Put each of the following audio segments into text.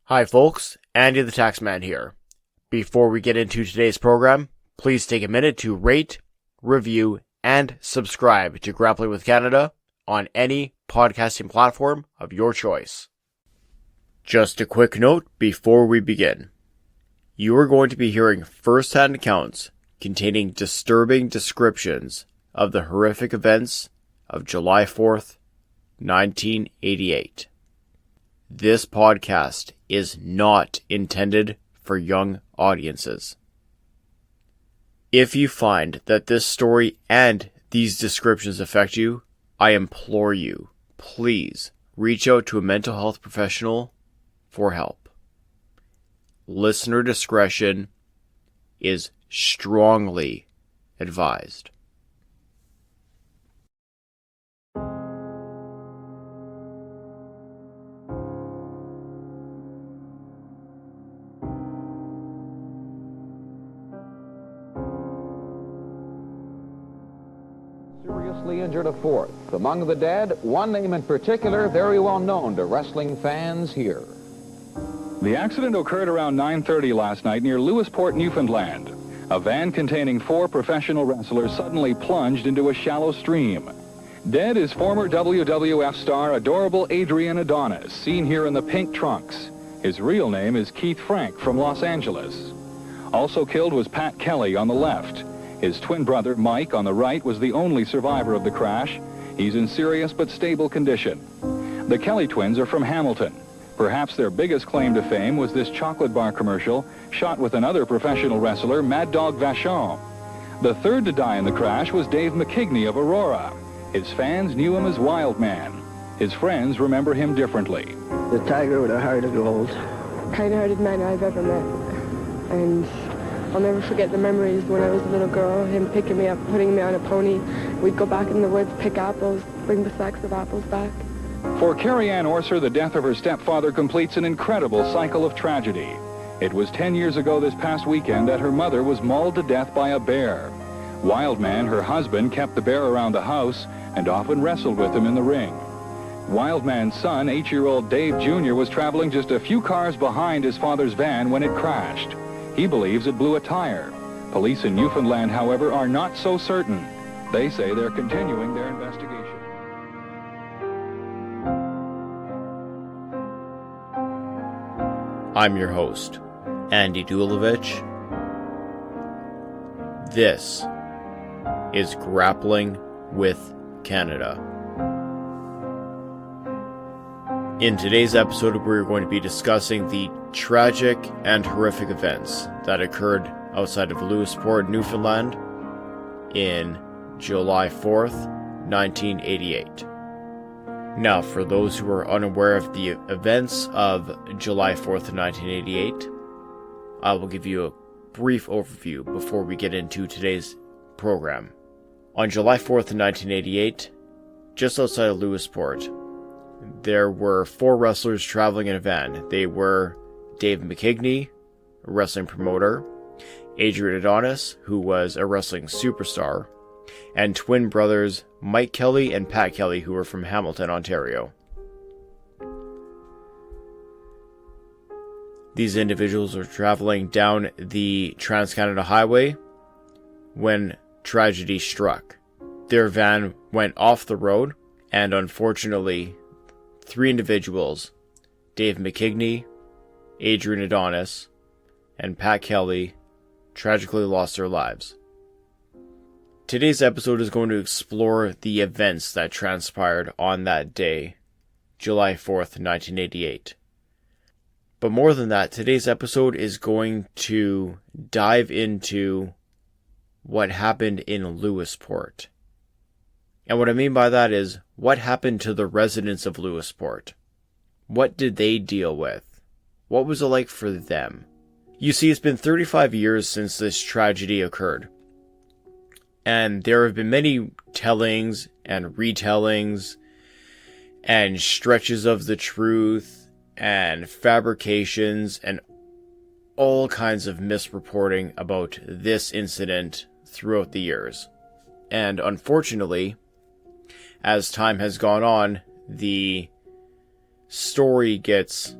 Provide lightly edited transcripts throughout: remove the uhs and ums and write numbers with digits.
Hi folks, Andy the Taxman here. Before we get into today's program, please take a minute to rate, review, and subscribe to Grappling With Canada on any podcasting platform of your choice. Just a quick note before we begin. You are going to be hearing first-hand accounts containing disturbing descriptions of the horrific events of July 4th, 1988. This podcast is not intended for young audiences. If you find that this story and these descriptions affect you, I implore you, please reach out to a mental health professional for help. Listener discretion is strongly advised. Seriously injured a fourth. Among the dead, one name in particular very well known to wrestling fans here. The accident occurred around 9:30 last night near Lewisporte, Newfoundland. A van containing 4 professional wrestlers suddenly plunged into a shallow stream. Dead is former WWF star adorable Adrian Adonis, seen here in the pink trunks. His real name is Keith Frank from Los Angeles. Also killed was Pat Kelly on the left. His twin brother, Mike, on the right, was the only survivor of the crash. He's in serious but stable condition. The Kelly twins are from Hamilton. Perhaps their biggest claim to fame was this chocolate bar commercial shot with another professional wrestler, Mad Dog Vachon. The third to die in the crash was Dave McKigney of Aurora. His fans knew him as Wild Man. His friends remember him differently. The tiger with a heart of gold. Kind-hearted man I've ever met. And I'll never forget the memories when I was a little girl, him picking me up, putting me on a pony. We'd go back in the woods, pick apples, bring the sacks of apples back. For Carrie Ann Orser, the death of her stepfather completes an incredible cycle of tragedy. It was 10 years ago this past weekend that her mother was mauled to death by a bear. Wild Man, her husband, kept the bear around the house and often wrestled with him in the ring. Wild Man's son, 8-year-old Dave Jr., was traveling just a few cars behind his father's van when it crashed. He believes it blew a tire. Police in Newfoundland, however, are not so certain. They say they're continuing their investigation. I'm your host, Andy Dulovich. This is Grappling with Canada. In today's episode, we're going to be discussing the tragic and horrific events that occurred outside of Lewisporte, Newfoundland in July 4th, 1988. Now, for those who are unaware of the events of July 4th, 1988, I will give you a brief overview before we get into today's program. On July 4th, 1988, just outside of Lewisporte, there were 4 wrestlers traveling in a van. They were Dave McKigney, a wrestling promoter, Adrian Adonis, who was a wrestling superstar, and twin brothers Mike Kelly and Pat Kelly, who were from Hamilton, Ontario. These individuals were traveling down the Trans-Canada Highway when tragedy struck. Their van went off the road, and unfortunately, 3 individuals, Dave McKigney, Adrian Adonis, and Pat Kelly, tragically lost their lives. Today's episode is going to explore the events that transpired on that day, July 4th, 1988. But more than that, today's episode is going to dive into what happened in Lewisporte. And what I mean by that is, what happened to the residents of Lewisporte? What did they deal with? What was it like for them? You see, it's been 35 years since this tragedy occurred. And there have been many tellings and retellings and stretches of the truth and fabrications and all kinds of misreporting about this incident throughout the years. And unfortunately, as time has gone on, the story gets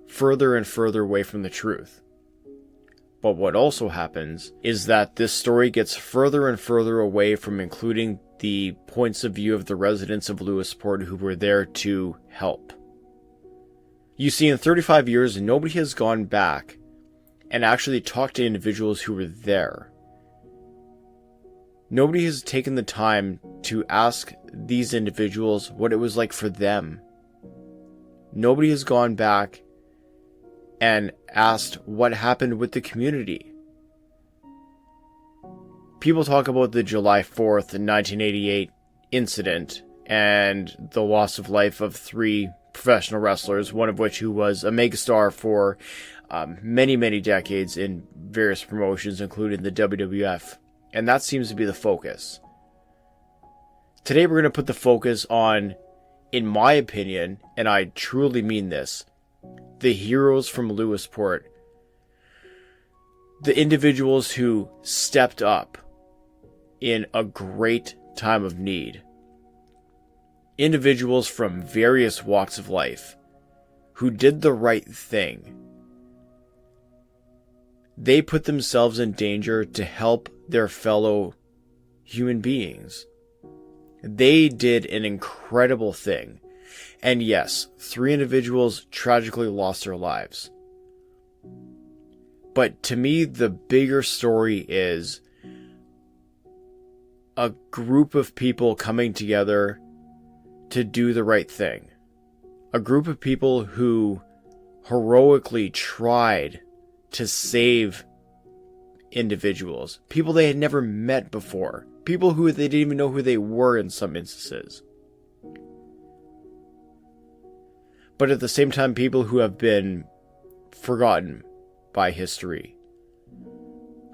further and further away from the truth. But what also happens is that this story gets further and further away from including the points of view of the residents of Lewisporte who were there to help. You see, in 35 years, nobody has gone back and actually talked to individuals who were there. Nobody has taken the time to ask these individuals what it was like for them. Nobody has gone back and asked what happened with the community. People talk about the July 4th, 1988 incident and the loss of life of 3 professional wrestlers, one of which who was a megastar for many, many decades in various promotions, including the WWF. And that seems to be the focus. Today we're going to put the focus on, in my opinion, and I truly mean this, the heroes from Lewisporte. The individuals who stepped up in a great time of need. Individuals from various walks of life who did the right thing. They put themselves in danger to help their fellow human beings. They did an incredible thing. And yes, 3 individuals tragically lost their lives. But to me, the bigger story is a group of people coming together to do the right thing. A group of people who heroically tried to save individuals. People they had never met before. People who they didn't even know who they were in some instances. But at the same time, people who have been forgotten by history.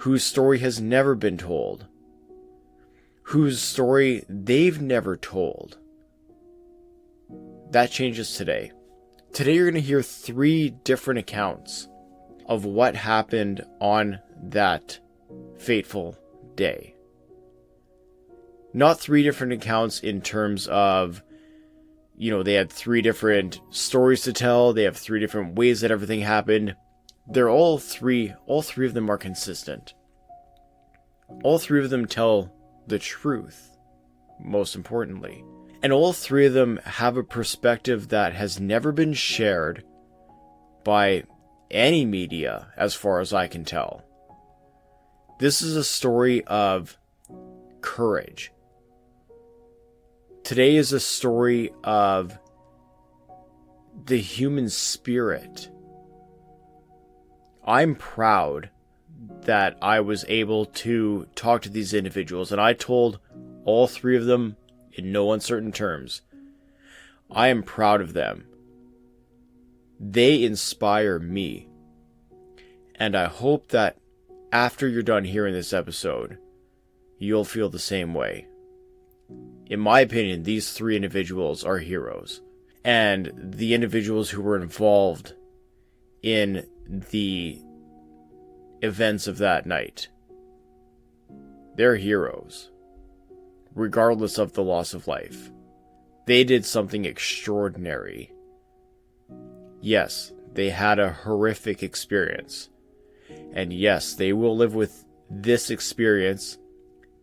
Whose story has never been told. Whose story they've never told. That changes today. Today you're going to hear 3 different accounts of what happened on that fateful day. Not 3 different accounts in terms of, they had 3 different stories to tell, they have 3 different ways that everything happened. They're all three of them are consistent. All 3 of them tell the truth, most importantly. And all 3 of them have a perspective that has never been shared by any media, as far as I can tell. This is a story of courage. Today is a story of the human spirit. I'm proud that I was able to talk to these individuals, and I told all 3 of them in no uncertain terms, I am proud of them. They inspire me. And I hope that after you're done hearing this episode, you'll feel the same way. In my opinion, these 3 individuals are heroes. And the individuals who were involved in the events of that night, they're heroes. Regardless of the loss of life. They did something extraordinary. Yes, they had a horrific experience. And yes, they will live with this experience,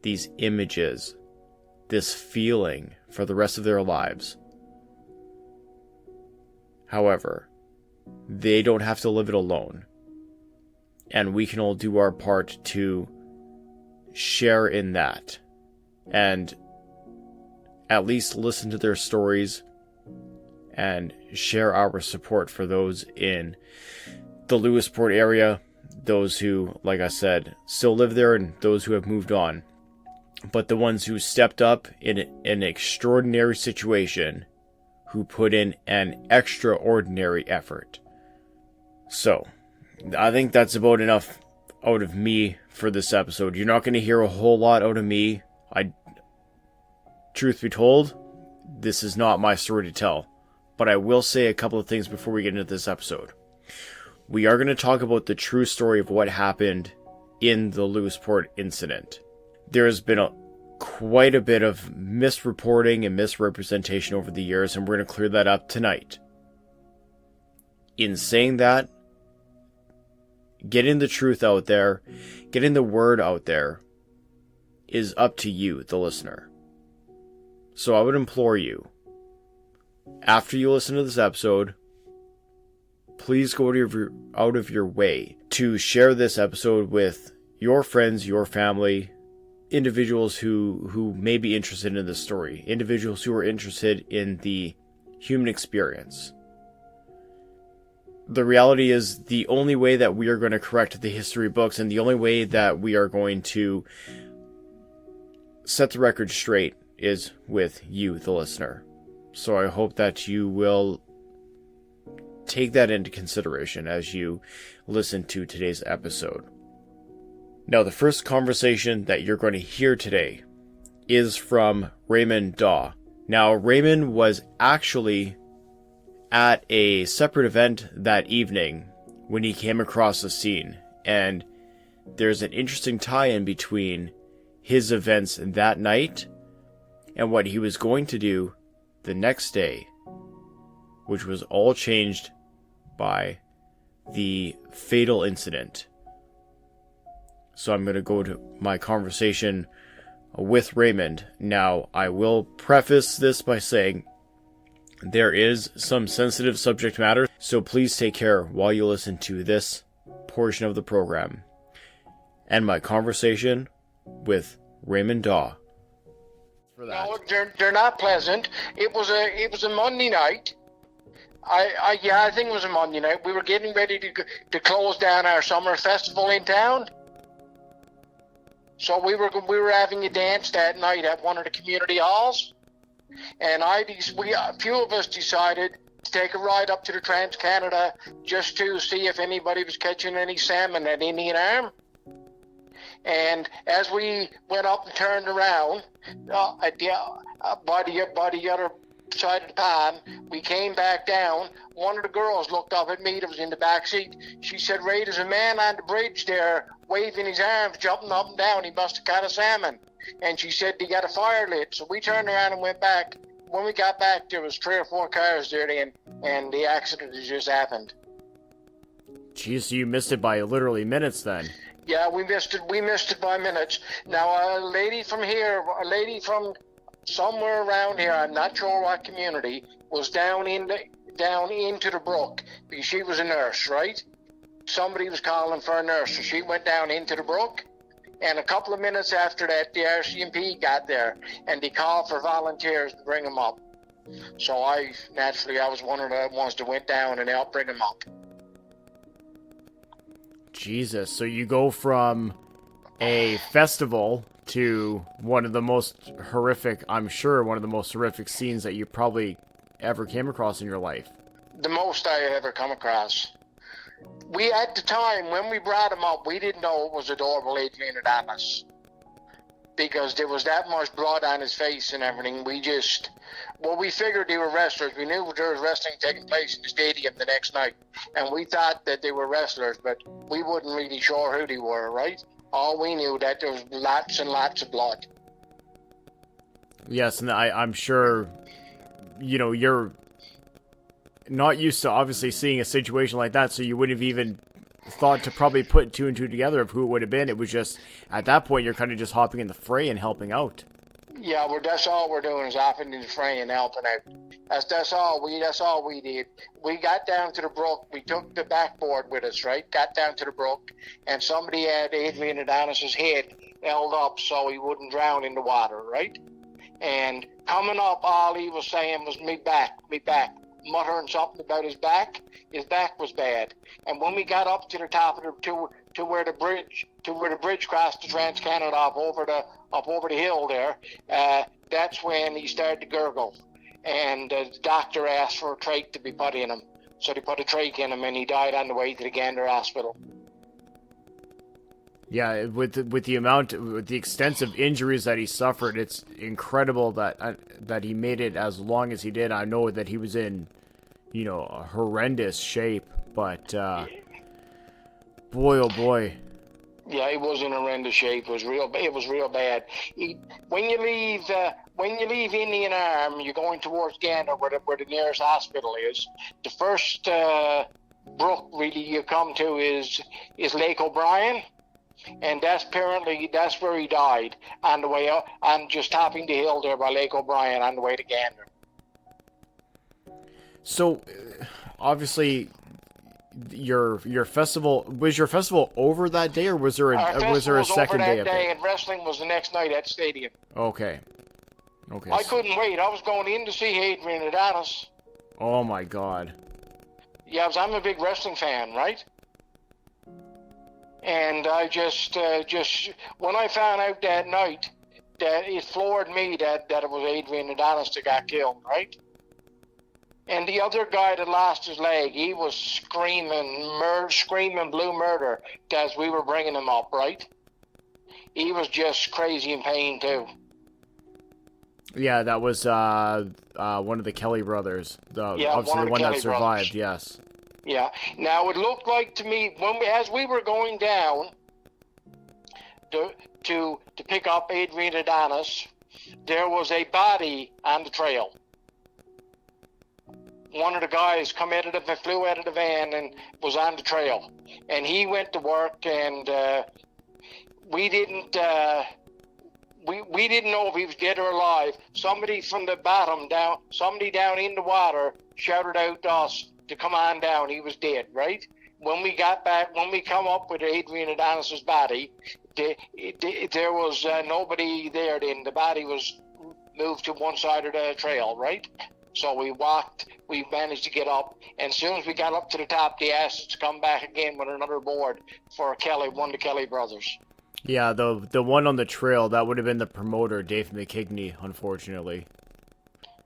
these images, this feeling for the rest of their lives. However, they don't have to live it alone. And we can all do our part to share in that. And at least listen to their stories and share our support for those in the Lewisporte area, those who, like I said, still live there and those who have moved on. But the ones who stepped up in an extraordinary situation, who put in an extraordinary effort. So, I think that's about enough out of me for this episode. You're not going to hear a whole lot out of me. Truth be told, this is not my story to tell, but I will say a couple of things before we get into this episode. We are going to talk about the true story of what happened in the Lewisporte incident. There has been quite a bit of misreporting and misrepresentation over the years, and we're going to clear that up tonight. in saying that, getting the truth out there, getting the word out there, is up to you, the listener. So I would implore you, after you listen to this episode, please go out of your way to share this episode with your friends, your family, individuals who may be interested in this story, individuals who are interested in the human experience. The reality is, the only way that we are going to correct the history books, and the only way that we are going to set the record straight, is with you, the listener. So I hope that you will take that into consideration as you listen to today's episode. Now, the first conversation that you're going to hear today is from Raymond Daw. Now, Raymond was actually at a separate event that evening when he came across the scene, and there's an interesting tie-in between his events that night and what he was going to do the next day, which was all changed by the fatal incident. So I'm going to go to my conversation with Raymond. Now, I will preface this by saying there is some sensitive subject matter, so please take care while you listen to this portion of the program and my conversation with Raymond Daw. No, they're not pleasant. It was a Monday night. I think it was a Monday night. We were getting ready to close down our summer festival in town. So we were having a dance that night at one of the community halls. And a few of us decided to take a ride up to the Trans-Canada just to see if anybody was catching any salmon at Indian Arm. And as we went up and turned around, by the other side of the pond, we came back down. One of the girls looked up at me that was in the back seat. She said, "Ray, there's a man on the bridge there waving his arms, jumping up and down. He must have caught a salmon." And she said, "He got a fire lit." So we turned around and went back. When we got back, there was 3 or 4 cars there, and the accident had just happened. Jeez, so you missed it by literally minutes then. Yeah, we missed it. We missed it by minutes. Now, a lady from somewhere around here, I'm not sure what community, was down into the brook because she was a nurse, right? Somebody was calling for a nurse, so she went down into the brook. And a couple of minutes after that, the RCMP got there, and they called for volunteers to bring them up. So I was one of the ones that went down and helped bring them up. Jesus, so you go from a festival to one of the most horrific, I'm sure, one of the most horrific scenes that you probably ever came across in your life. The most I ever come across. We, at the time, when we brought him up, we didn't know it was adorable Adrian Adonis. Because there was that much blood on his face and everything. We figured they were wrestlers. We knew there was wrestling taking place in the stadium the next night. And we thought that they were wrestlers, but we wasn't really sure who they were, right? All we knew that there was lots and lots of blood. Yes, and I'm sure, you're not used to obviously seeing a situation like that, so you wouldn't have even thought to probably put 2 and 2 together of who it would have been. It was just, at that point, you're kind of just hopping in the fray and helping out. Yeah, that's all we're doing is hopping in the fray and helping out. That's all we did. We got down to the brook. We took the backboard with us, right? Got down to the brook, and somebody had Adrian Adonis's head held up so he wouldn't drown in the water, right? And coming up, all he was saying was, me back, muttering something about his back. His back was bad. And when we got up to the top of to where the bridge crossed the Trans-Canada up over the hill there, that's when he started to gurgle. And the doctor asked for a trach to be put in him. So they put a trach in him, and he died on the way to the Gander Hospital. Yeah, with the extensive injuries that he suffered, it's incredible that he made it as long as he did. I know that he was in, a horrendous shape, but boy, oh boy. Yeah, he was in horrendous shape. It was real bad. When you leave Indian Arm, you're going towards Gander, where the nearest hospital is. The brook really you come to is Lake O'Brien, and that's where he died on the way up, and just topping the hill there by Lake O'Brien on the way to Gander. So, obviously, your festival was over that day, or was there a second day of it? And wrestling was the next night at the stadium. Okay. I couldn't wait. I was going in to see Adrian Adonis. Oh my God. Yeah, I'm a big wrestling fan, right? And I just when I found out that night, that it floored me that it was Adrian Adonis that got killed, right? And the other guy that lost his leg, he was screaming blue murder as we were bringing him up, right? He was just crazy in pain too. Yeah, that was one of the Kelly brothers. Obviously the one that survived, yes. Yeah. Now it looked like to me as we were going down to pick up Adrian Adonis, there was a body on the trail. One of the guys flew out of the van and was on the trail, and he went to work, and we didn't know if he was dead or alive. Somebody from the bottom down, somebody down in the water shouted out to us to come on down. He was dead, right? When we come up with Adrian Adonis's body, there was nobody there then. The body was moved to one side of the trail, right? So we managed to get up, and as soon as we got up to the top, they asked us to come back again with another board for one of the Kelly brothers. Yeah, the one on the trail, that would have been the promoter, Dave McKigney, unfortunately.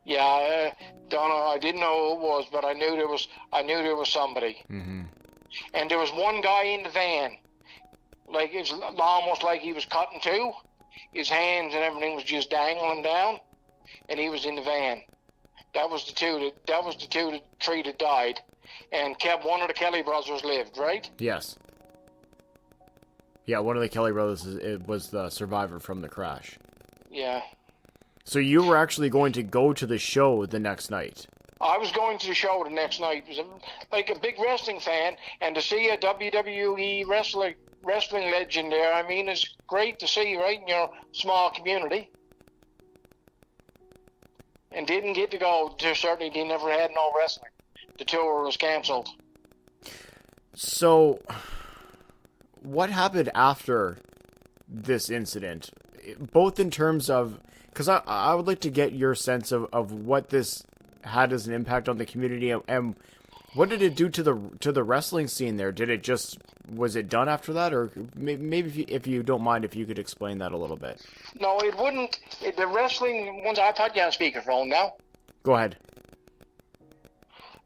Yeah, don't know. I didn't know who it was, but I knew there was somebody. Mm-hmm. And there was one guy in the van, like it was almost like he was cut in two. His hands and everything was just dangling down, and he was in the van. That was the three that died, and one of the Kelly brothers lived, right? Yes. Yeah, one of the Kelly brothers was the survivor from the crash. Yeah. So you were actually going to go to the show the next night? I was going to the show the next night. It was like a big wrestling fan, and to see a WWE wrestling legend there, I mean, it's great to see, right, in your small community. And didn't get to go. Certainly, they never had no wrestling. The tour was canceled. So, what happened after this incident? Both in terms of, because I would like to get your sense of what this had as an impact on the community, and what did it do to the wrestling scene there? Was it done after that, or maybe if you don't mind, if you could explain that a little bit? No, it wouldn't. The wrestling ones, I thought you had a speakerphone now. Go ahead.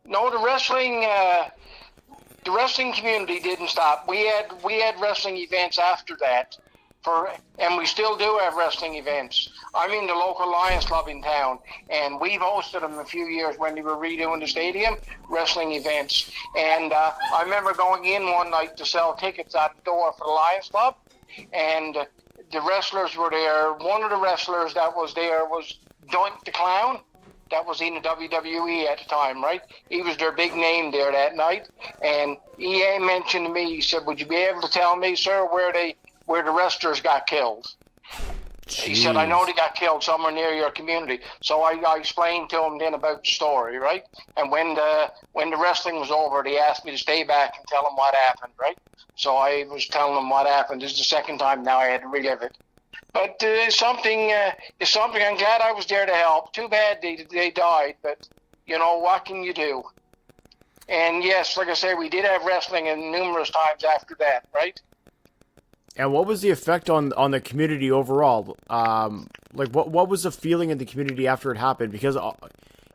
No, the wrestling community didn't stop. We had wrestling events after that, and we still do have wrestling events. I'm in the local Lions Club in town, and we've hosted them a few years when they were redoing the stadium, wrestling events. And I remember going in one night to sell tickets at the door for the Lions Club, and the wrestlers were there. One of the wrestlers that was there was Doink the Clown. That was in the WWE at the time, right? He was their big name there that night. And he mentioned to me, he said, "Would you be able to tell me, sir, where the wrestlers got killed?" Jeez. He said, "I know they got killed somewhere near your community." So I explained to him then about the story, right? And when the wrestling was over, they asked me to stay back and tell them what happened, right? So I was telling them what happened. This is the second time now I had to relive it. But it's something I'm glad I was there to help. Too bad they died, but, what can you do? And yes, like I say, we did have wrestling numerous times after that, right? And what was the effect on the community overall? What was the feeling in the community after it happened? Because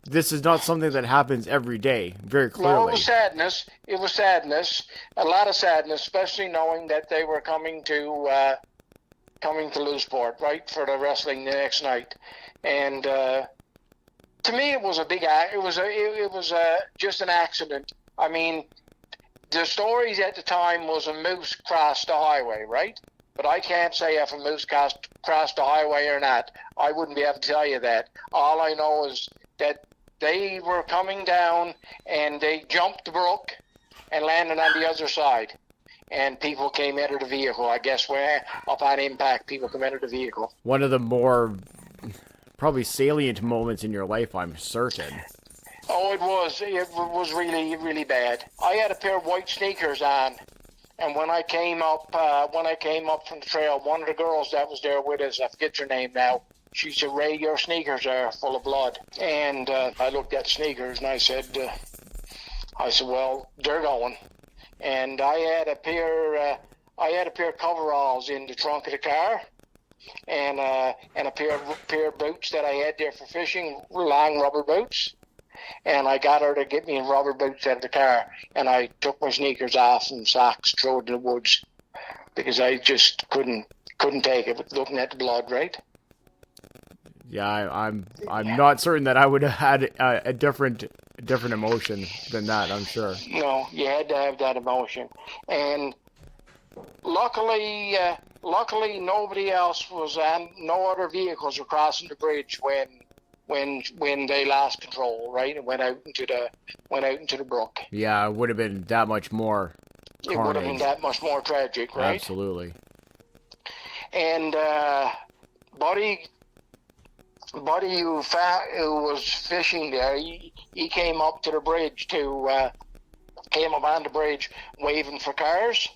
this is not something that happens every day, very clearly. No, it was sadness. It was sadness, a lot of sadness, especially knowing that they were coming to Lewisporte, right, for the wrestling the next night. And to me, it was just an accident. I mean, the stories at the time was a moose crossed the highway, right? But I can't say if a moose crossed the highway or not. I wouldn't be able to tell you that. All I know is that they were coming down and they jumped the brook and landed on the other side. And people came out of the vehicle. I guess where upon impact, people come out of the vehicle. One of the more probably salient moments in your life, I'm certain. Oh, it was. It was really, really bad. I had a pair of white sneakers on, and when I came up from the trail, one of the girls that was there with us, I forget her name now, she said, "Ray, your sneakers are full of blood." And I looked at the sneakers and I said, well, they're going. And I had a pair of coveralls in the trunk of the car, and a pair of boots that I had there for fishing, long rubber boots. And I got her to get me rubber boots out of the car, and I took my sneakers off and socks, threw it in the woods, because I just couldn't take it looking at the blood, right? Yeah, I'm not certain that I would have had a different emotion than that, I'm sure. No, you had to have that emotion. And luckily nobody else was on, no other vehicles were crossing the bridge when they lost control, right? And went out into the brook. Yeah, it would have been that much more carnage. It would have been that much more tragic, right? Absolutely. And Buddy who was fishing there, he came up to the bridge came up on the bridge waving for cars.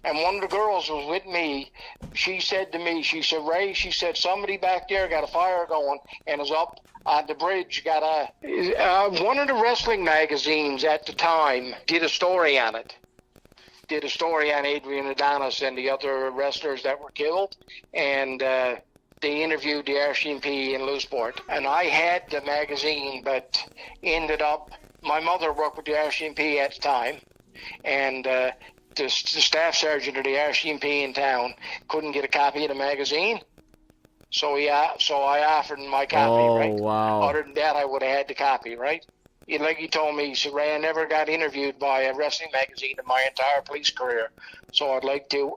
And one of the girls was with me. She said to me, she said, "Ray," she said, "somebody back there got a fire going and is up on the bridge." One of the wrestling magazines at the time did a story on it. Did a story on Adrian Adonis and the other wrestlers that were killed. And they interviewed the RCMP in Lewisporte. And I had the magazine, but ended up, my mother worked with the RCMP at the time. And the staff sergeant of the RCMP in town couldn't get a copy of the magazine, so I offered him my copy, right? Wow. Other than that, I would have had the copy, right? Like he told me, he said, "Ray, I never got interviewed by a wrestling magazine in my entire police career, so I'd like to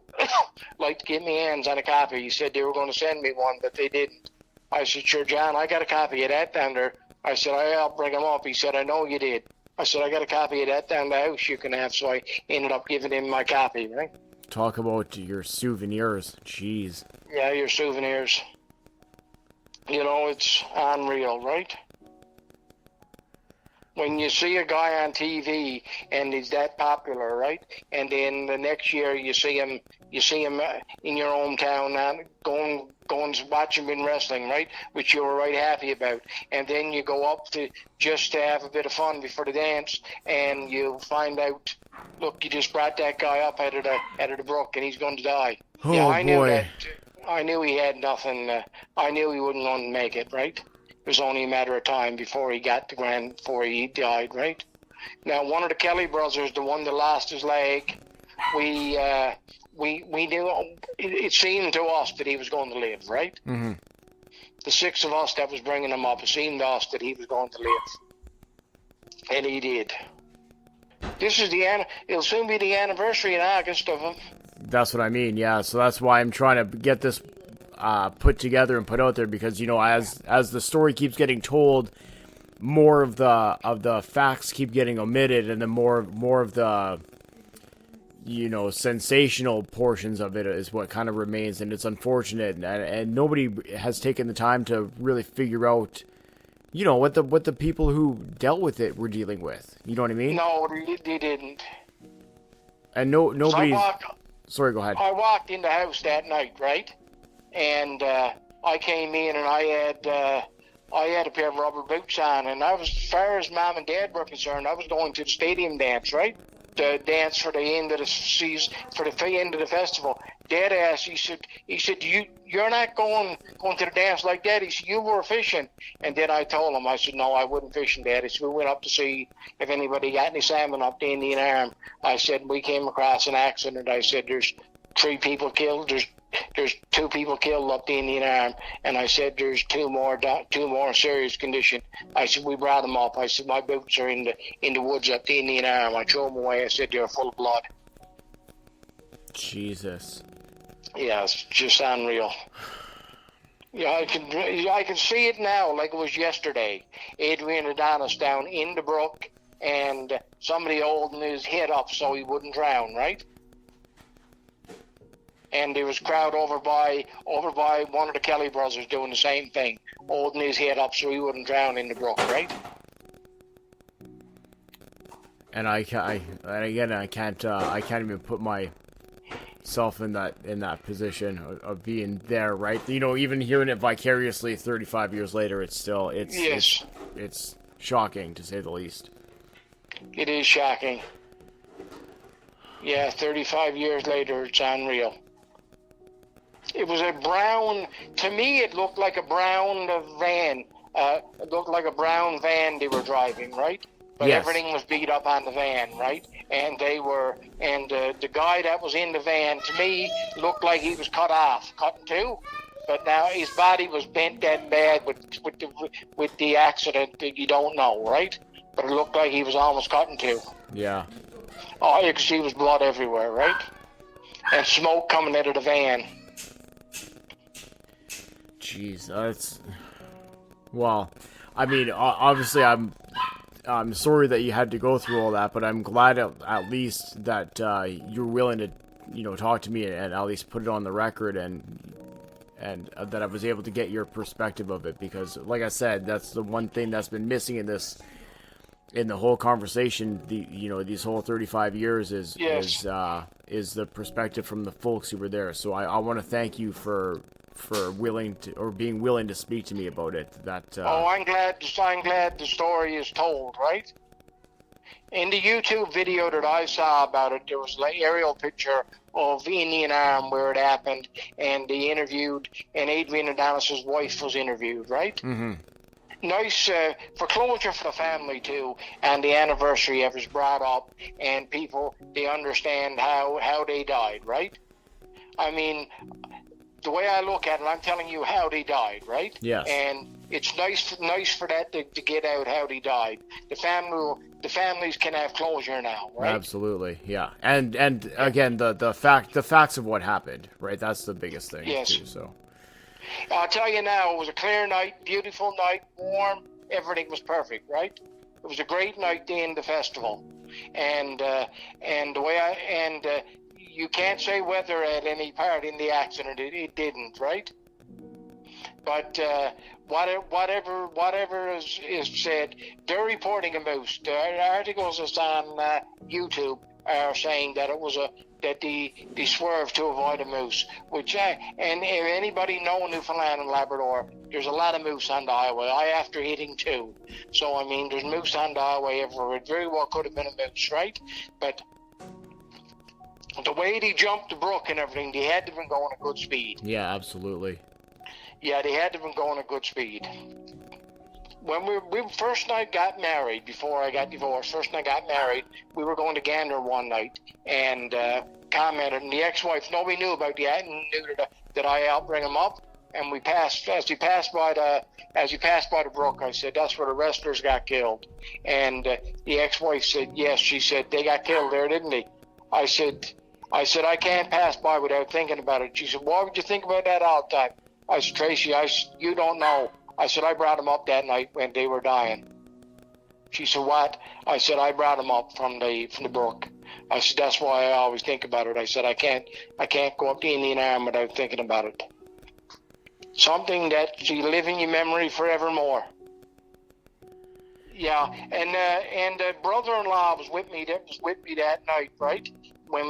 get my hands on a copy." He said they were going to send me one, but they didn't. I said, "Sure, John, I got a copy of that down there." I said, "I'll bring them up." He said, "I know you did." I said, "I got a copy of that down the house you can have," so I ended up giving him my copy, right? Talk about your souvenirs. Jeez. Yeah, your souvenirs. You know, it's unreal, right? When you see a guy on TV and he's that popular, right? And then the next year you see him in your hometown going to watch him in wrestling, right? Which you were right happy about. And then you go up just to have a bit of fun before the dance, and you find out, look, you just brought that guy up out of the brook and he's going to die. Oh, yeah, I knew boy. that. I knew he had nothing. I knew he wouldn't want to make it, right? It was only a matter of time before he got the grand, before he died, right? Now, one of the Kelly brothers, the one that lost his leg, we knew, it seemed to us that he was going to live, right? Mm-hmm. The six of us that was bringing him up, it seemed to us that he was going to live. And he did. It'll soon be the anniversary in August of him. That's what I mean, yeah. So that's why I'm trying to get this put together and put out there, because, you know, as the story keeps getting told, more of the facts keep getting omitted, and then more of the, you know, sensational portions of it is what kind of remains, and it's unfortunate, and nobody has taken the time to really figure out, you know, what the people who dealt with it were dealing with. You know what I mean? No, they didn't. And nobody. Sorry, go ahead. I walked in the house that night, right? And I came in and I had a pair of rubber boots on, and I was, as far as Mom and Dad were concerned, I was going to the stadium dance, right? The dance for the end of the season, for the end of the festival. Dad asked, he said, you're not going to the dance like that. He said, "You were fishing." And then I told him, I said, "No, I wasn't fishing, Dad." He said, "We went up to see if anybody got any salmon up the Indian Arm." I said, "We came across an accident." I said, "There's 3 people killed. There's 2 people killed up the Indian Arm." And I said, "There's 2 more in serious condition." I said, "We brought them up." I said, "My boots are in the woods up the Indian Arm." I threw them away. I said, "They're full of blood." Jesus. Yeah, it's just unreal. Yeah, I can see it now like it was yesterday. Adrian Adonis down in the brook, and somebody holding his head up so he wouldn't drown, right? And there was a crowd over by one of the Kelly brothers doing the same thing, holding his head up so he wouldn't drown in the brook, right? And I can't even put myself in that position of being there, right? You know, even hearing it vicariously 35 years later, it's shocking, to say the least. It is shocking. Yeah, 35 years later, it's unreal. It was a brown, to me it looked like a brown van. It looked like a brown van they were driving, right? But yes. Everything was beat up on the van, right? And the guy that was in the van, to me, looked like he was cut in two. But now his body was bent that bad with the accident that you don't know, right? But it looked like he was almost cut in two. Yeah. Oh, you could see was blood everywhere, right? And smoke coming out of the van. Jeez, that's... Well, I mean, obviously I'm sorry that you had to go through all that, but I'm glad at least that you're willing to, you know, talk to me and at least put it on the record and that I was able to get your perspective of it, because like I said, that's the one thing that's been missing in the whole conversation, these whole 35 years is the perspective from the folks who were there. So I want to thank you for being willing to speak to me about it. I'm glad the story is told, right? In the YouTube video that I saw about it, there was an aerial picture of Indian Arm where it happened, and they interviewed, and Adrian Adonis' wife was interviewed, right? Mm-hmm. Nice for closure for the family too, and the anniversary of it was brought up, and people, they understand how they died, right? I mean, the way I look at it, I'm telling you how they died, right? Yes. And it's nice for that to get out how they died. The families can have closure now, right? Absolutely, yeah. And again, the facts of what happened, right? That's the biggest thing. Yes. Too, so. I'll tell you now, it was a clear night, beautiful night, warm, everything was perfect, right? It was a great night to end the festival, and the way you can't say whether at any part in the accident it didn't, right? But whatever is said, they're reporting a moose. The articles that's on YouTube are saying that it was that they swerved to avoid a moose. And if anybody know Newfoundland and Labrador, there's a lot of moose on the highway. After hitting two, so I mean, there's moose on the highway everywhere. It very well could have been a moose, right? But the way they jumped the brook and everything, they had to have been going at good speed. Yeah, absolutely. Yeah, they had to have been going at good speed. When we first night got married, before I got divorced, first night got married, we were going to Gander one night, and commented, and the ex-wife, nobody knew about the act, and knew that I helped bring him up, and as we passed by the brook, I said, that's where the wrestlers got killed. And the ex-wife said, yes, she said, they got killed there, didn't they? I said, I can't pass by without thinking about it. She said, why would you think about that all the time? I said, Tracy, you don't know. I said, I brought them up that night when they were dying. She said, what? I said, I brought them up from the brook. I said, that's why I always think about it. I said, I can't go up the Indian Arm without thinking about it. Something that she live in your memory forevermore. Yeah, and brother-in-law was with me. That was with me that night, right? When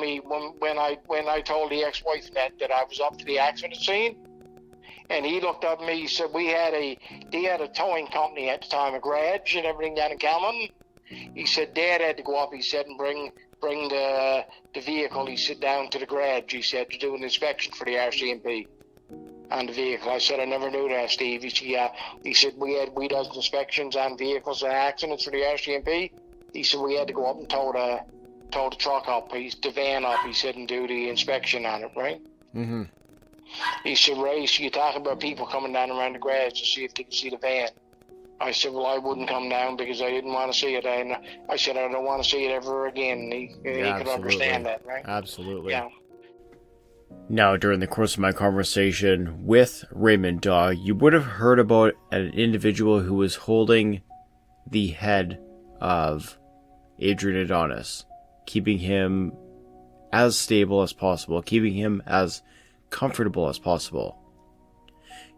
I told the ex-wife that I was up to the accident scene, and he looked up at me. He said they had a towing company at the time, a garage and everything down in Cameron. He said Dad had to go up. He said and bring the vehicle. He said down to the garage. He said to do an inspection for the RCMP on the vehicle. I said I never knew that, Steve. He said yeah. He said we does inspections on vehicles and accidents for the RCMP. He said we had to go up and tow the truck up, the van up. He said and do the inspection on it, right? Mm-hmm. He said, Ray, so you talk about people coming down around the garage to see if they can see the van. I said, well, I wouldn't come down because I didn't want to see it. And I said, I don't want to see it ever again. And he could understand that, right? Absolutely. Yeah. Now, during the course of my conversation with Raymond, you would have heard about an individual who was holding the head of Adrian Adonis, keeping him as stable as possible, keeping him as comfortable as possible.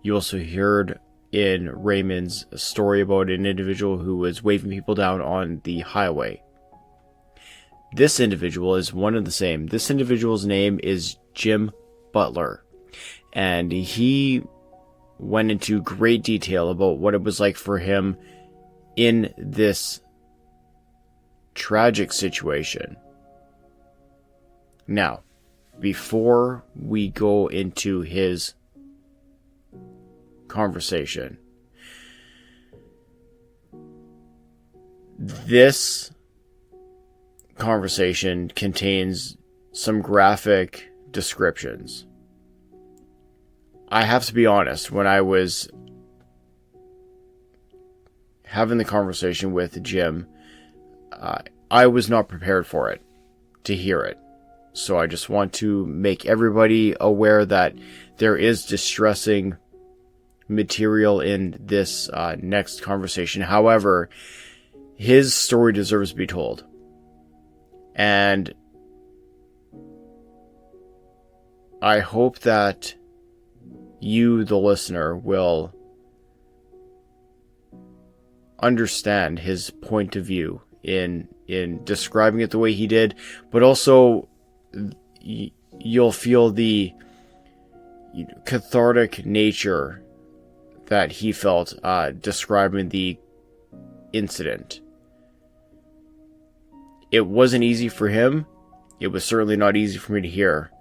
You also heard in Raymond's story about an individual who was waving people down on the highway. This individual is one and the same. This individual's name is Jim Butler, and he went into great detail about what it was like for him in this tragic situation. Now, before we go into his conversation, this conversation contains some graphic descriptions. I have to be honest, when I was having the conversation with Jim, I was not prepared for it, to hear it. So I just want to make everybody aware that there is distressing material in this next conversation. However, his story deserves to be told. And I hope that you, the listener, will understand his point of view in describing it the way he did, but also you'll feel the cathartic nature that he felt describing the incident. It wasn't easy for him. It was certainly not easy for me to hear.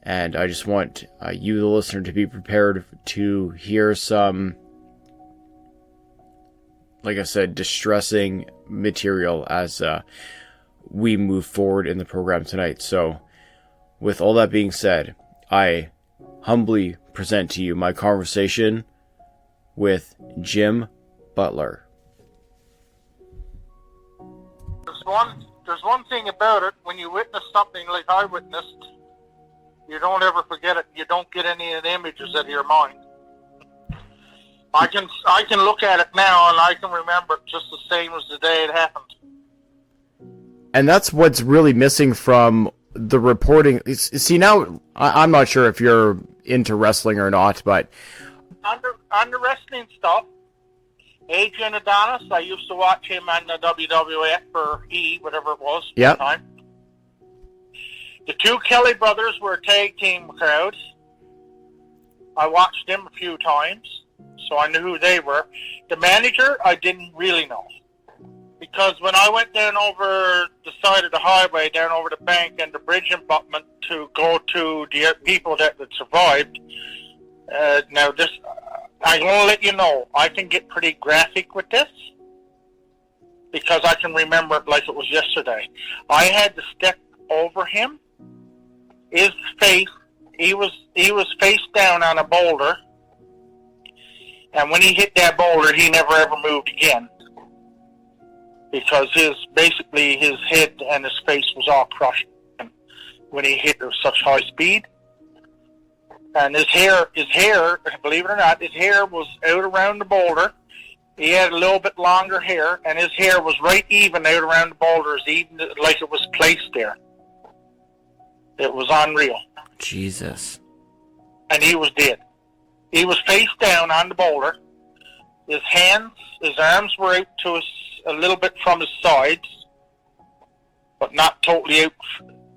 And I just want you, the listener, to be prepared to hear some, like I said, distressing material as we move forward in the program tonight. So, with all that being said, I humbly present to you my conversation with Jim Butler. There's one thing about it, when you witness something like I witnessed, you don't ever forget it. You don't get any of the images out of your mind. I can look at it now and I can remember it just the same as the day it happened. And that's what's really missing from the reporting. See, now, I'm not sure if you're into wrestling or not, but On the wrestling stuff, Adrian Adonis, I used to watch him on the WWF or whatever it was at the time. The two Kelly brothers were a tag team crowd. I watched them a few times, so I knew who they were. The manager, I didn't really know. Because when I went down over the side of the highway, down over the bank and the bridge embankment to go to the people that had survived, now this, I'm going to let you know, I can get pretty graphic with this because I can remember it like it was yesterday. I had to step over him. His face, he was face down on a boulder, and when he hit that boulder, he never ever moved again because his head and his face was all crushed when he hit at such high speed. And his hair, believe it or not, his hair was out around the boulder. He had a little bit longer hair, and his hair was right even out around the boulders, even like it was placed there. It was unreal. Jesus. And he was dead. He was face down on the boulder. His arms were out to a little bit from his sides, but not totally out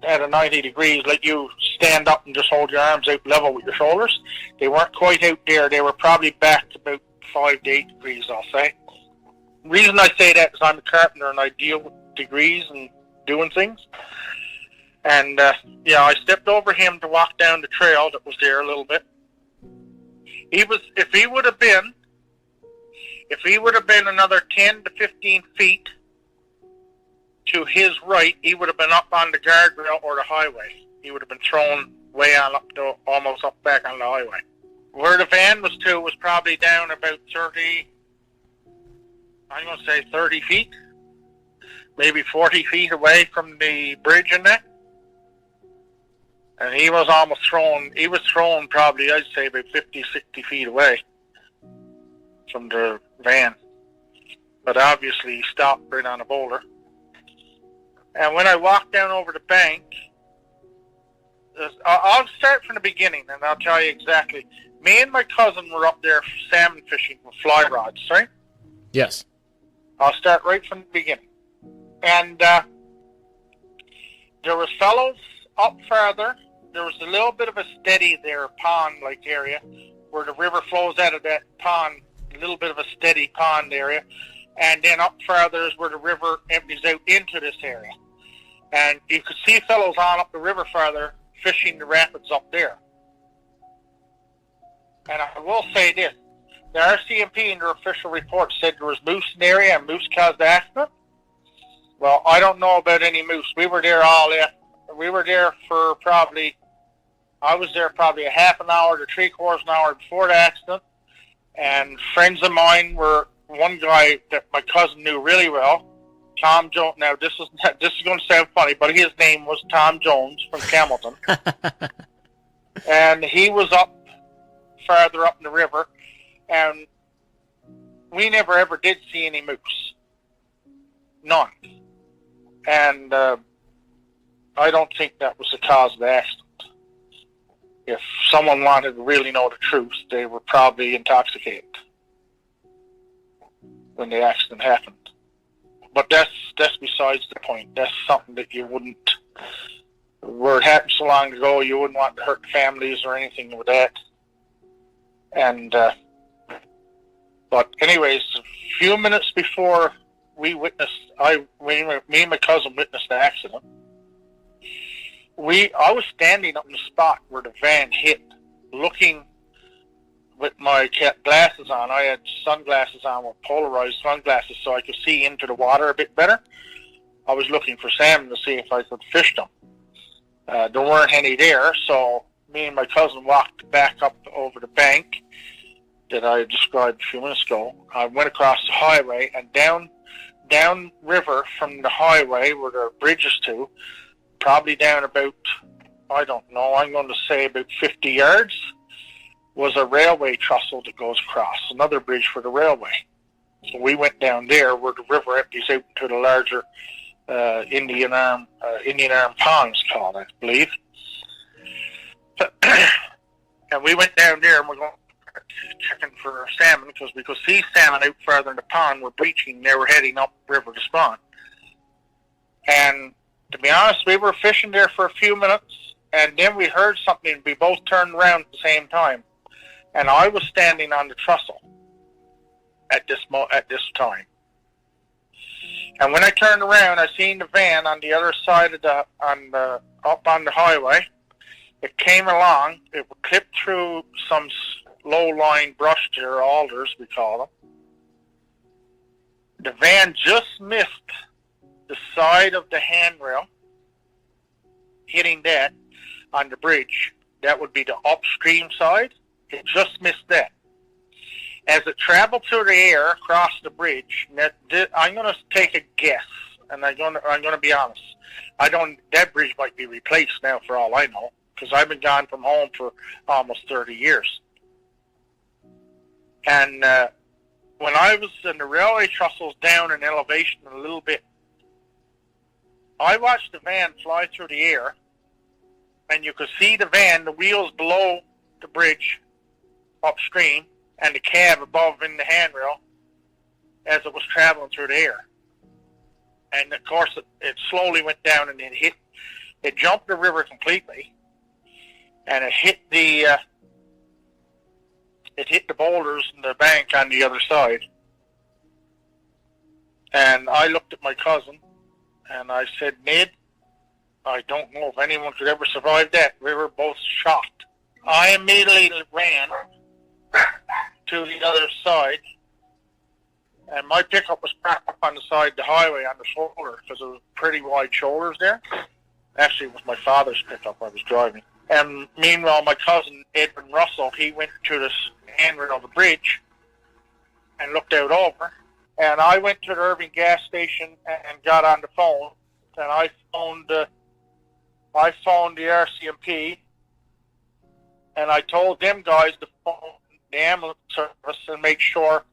at a 90 degrees, like you stand up and just hold your arms out level with your shoulders. They weren't quite out there. They were probably back about 5 to 8 degrees, I'll say. The reason I say that is I'm a carpenter and I deal with degrees and doing things. And, I stepped over him to walk down the trail that was there a little bit. If he would have been another 10 to 15 feet to his right, he would have been up on the guardrail or the highway. He would have been thrown way on up to almost up back on the highway. Where the van was to was probably down about 30 feet, maybe 40 feet away from the bridge and that. And he was thrown probably, I'd say, about 50, 60 feet away from the van. But obviously he stopped right on a boulder. And when I walked down over the bank, I'll start from the beginning, and I'll tell you exactly. Me and my cousin were up there salmon fishing with fly rods, right? Yes. I'll start right from the beginning. And there was fellows up farther. There was a little bit of a steady there, pond-like area, where the river flows out of that pond, a little bit of a steady pond area. And then up farther is where the river empties out into this area. And you could see fellows on up the river farther fishing the rapids up there. And I will say this, the RCMP in their official report said there was moose in the area and moose caused the accident. Well, I don't know about any moose. We were there we were there for I was there probably a half an hour to 3/4 an hour before the accident. And friends of mine one guy that my cousin knew really well, Tom Jones. Now, this is going to sound funny, but his name was Tom Jones from Campbellton. And he was farther up in the river, and we never ever did see any moose. None. And I don't think that was the cause of the accident. If someone wanted to really know the truth, they were probably intoxicated when the accident happened. But that's besides the point. That's something that you wouldn't, where it happened so long ago, you wouldn't want to hurt the families or anything with that. And, but anyways, a few minutes before me and my cousin witnessed the accident, I was standing up in the spot where the van hit, looking with my glasses on. I had sunglasses on with polarized sunglasses so I could see into the water a bit better. I was looking for salmon to see if I could fish them. There weren't any there, so me and my cousin walked back up over the bank that I described a few minutes ago. I went across the highway and down river from the highway where the bridge is to, probably down about, I don't know, I'm going to say about 50 yards, was a railway trestle that goes across, another bridge for the railway. So we went down there where the river empties out to the larger Indian Arm ponds called, I believe. And we went down there and we're going checking for salmon because we could see salmon out farther in the pond were breaching. They were heading up river to spawn. And to be honest, we were fishing there for a few minutes, and then we heard something. We both turned around at the same time, and I was standing on the trestle at this time. And when I turned around, I seen the van on the other side of up on the highway. It came along. It clipped through some low-lying brush there, alders we call them. The van just missed the side of the handrail, hitting that on the bridge. That would be the upstream side. It just missed that. As it traveled through the air across the bridge, I'm going to take a guess, and I'm going to be honest. That bridge might be replaced now for all I know, because I've been gone from home for almost 30 years. And when I was in the railway trestles down in elevation a little bit, I watched the van fly through the air, and you could see the wheels below the bridge upstream, and the cab above in the handrail as it was traveling through the air. And of course, it slowly went down, and it jumped the river completely, and it hit the boulders in the bank on the other side. And I looked at my cousin, and I said, Ned, I don't know if anyone could ever survive that. We were both shocked. I immediately ran to the other side, and my pickup was parked up on the side of the highway on the shoulder because there was pretty wide shoulders there. Actually, it was my father's pickup I was driving. And meanwhile, my cousin, Edwin Russell, he went to this handrail of the bridge and looked out over. And I went to the Irving gas station and got on the phone, and I phoned the RCMP, and I told them guys to phone the ambulance service and make sure.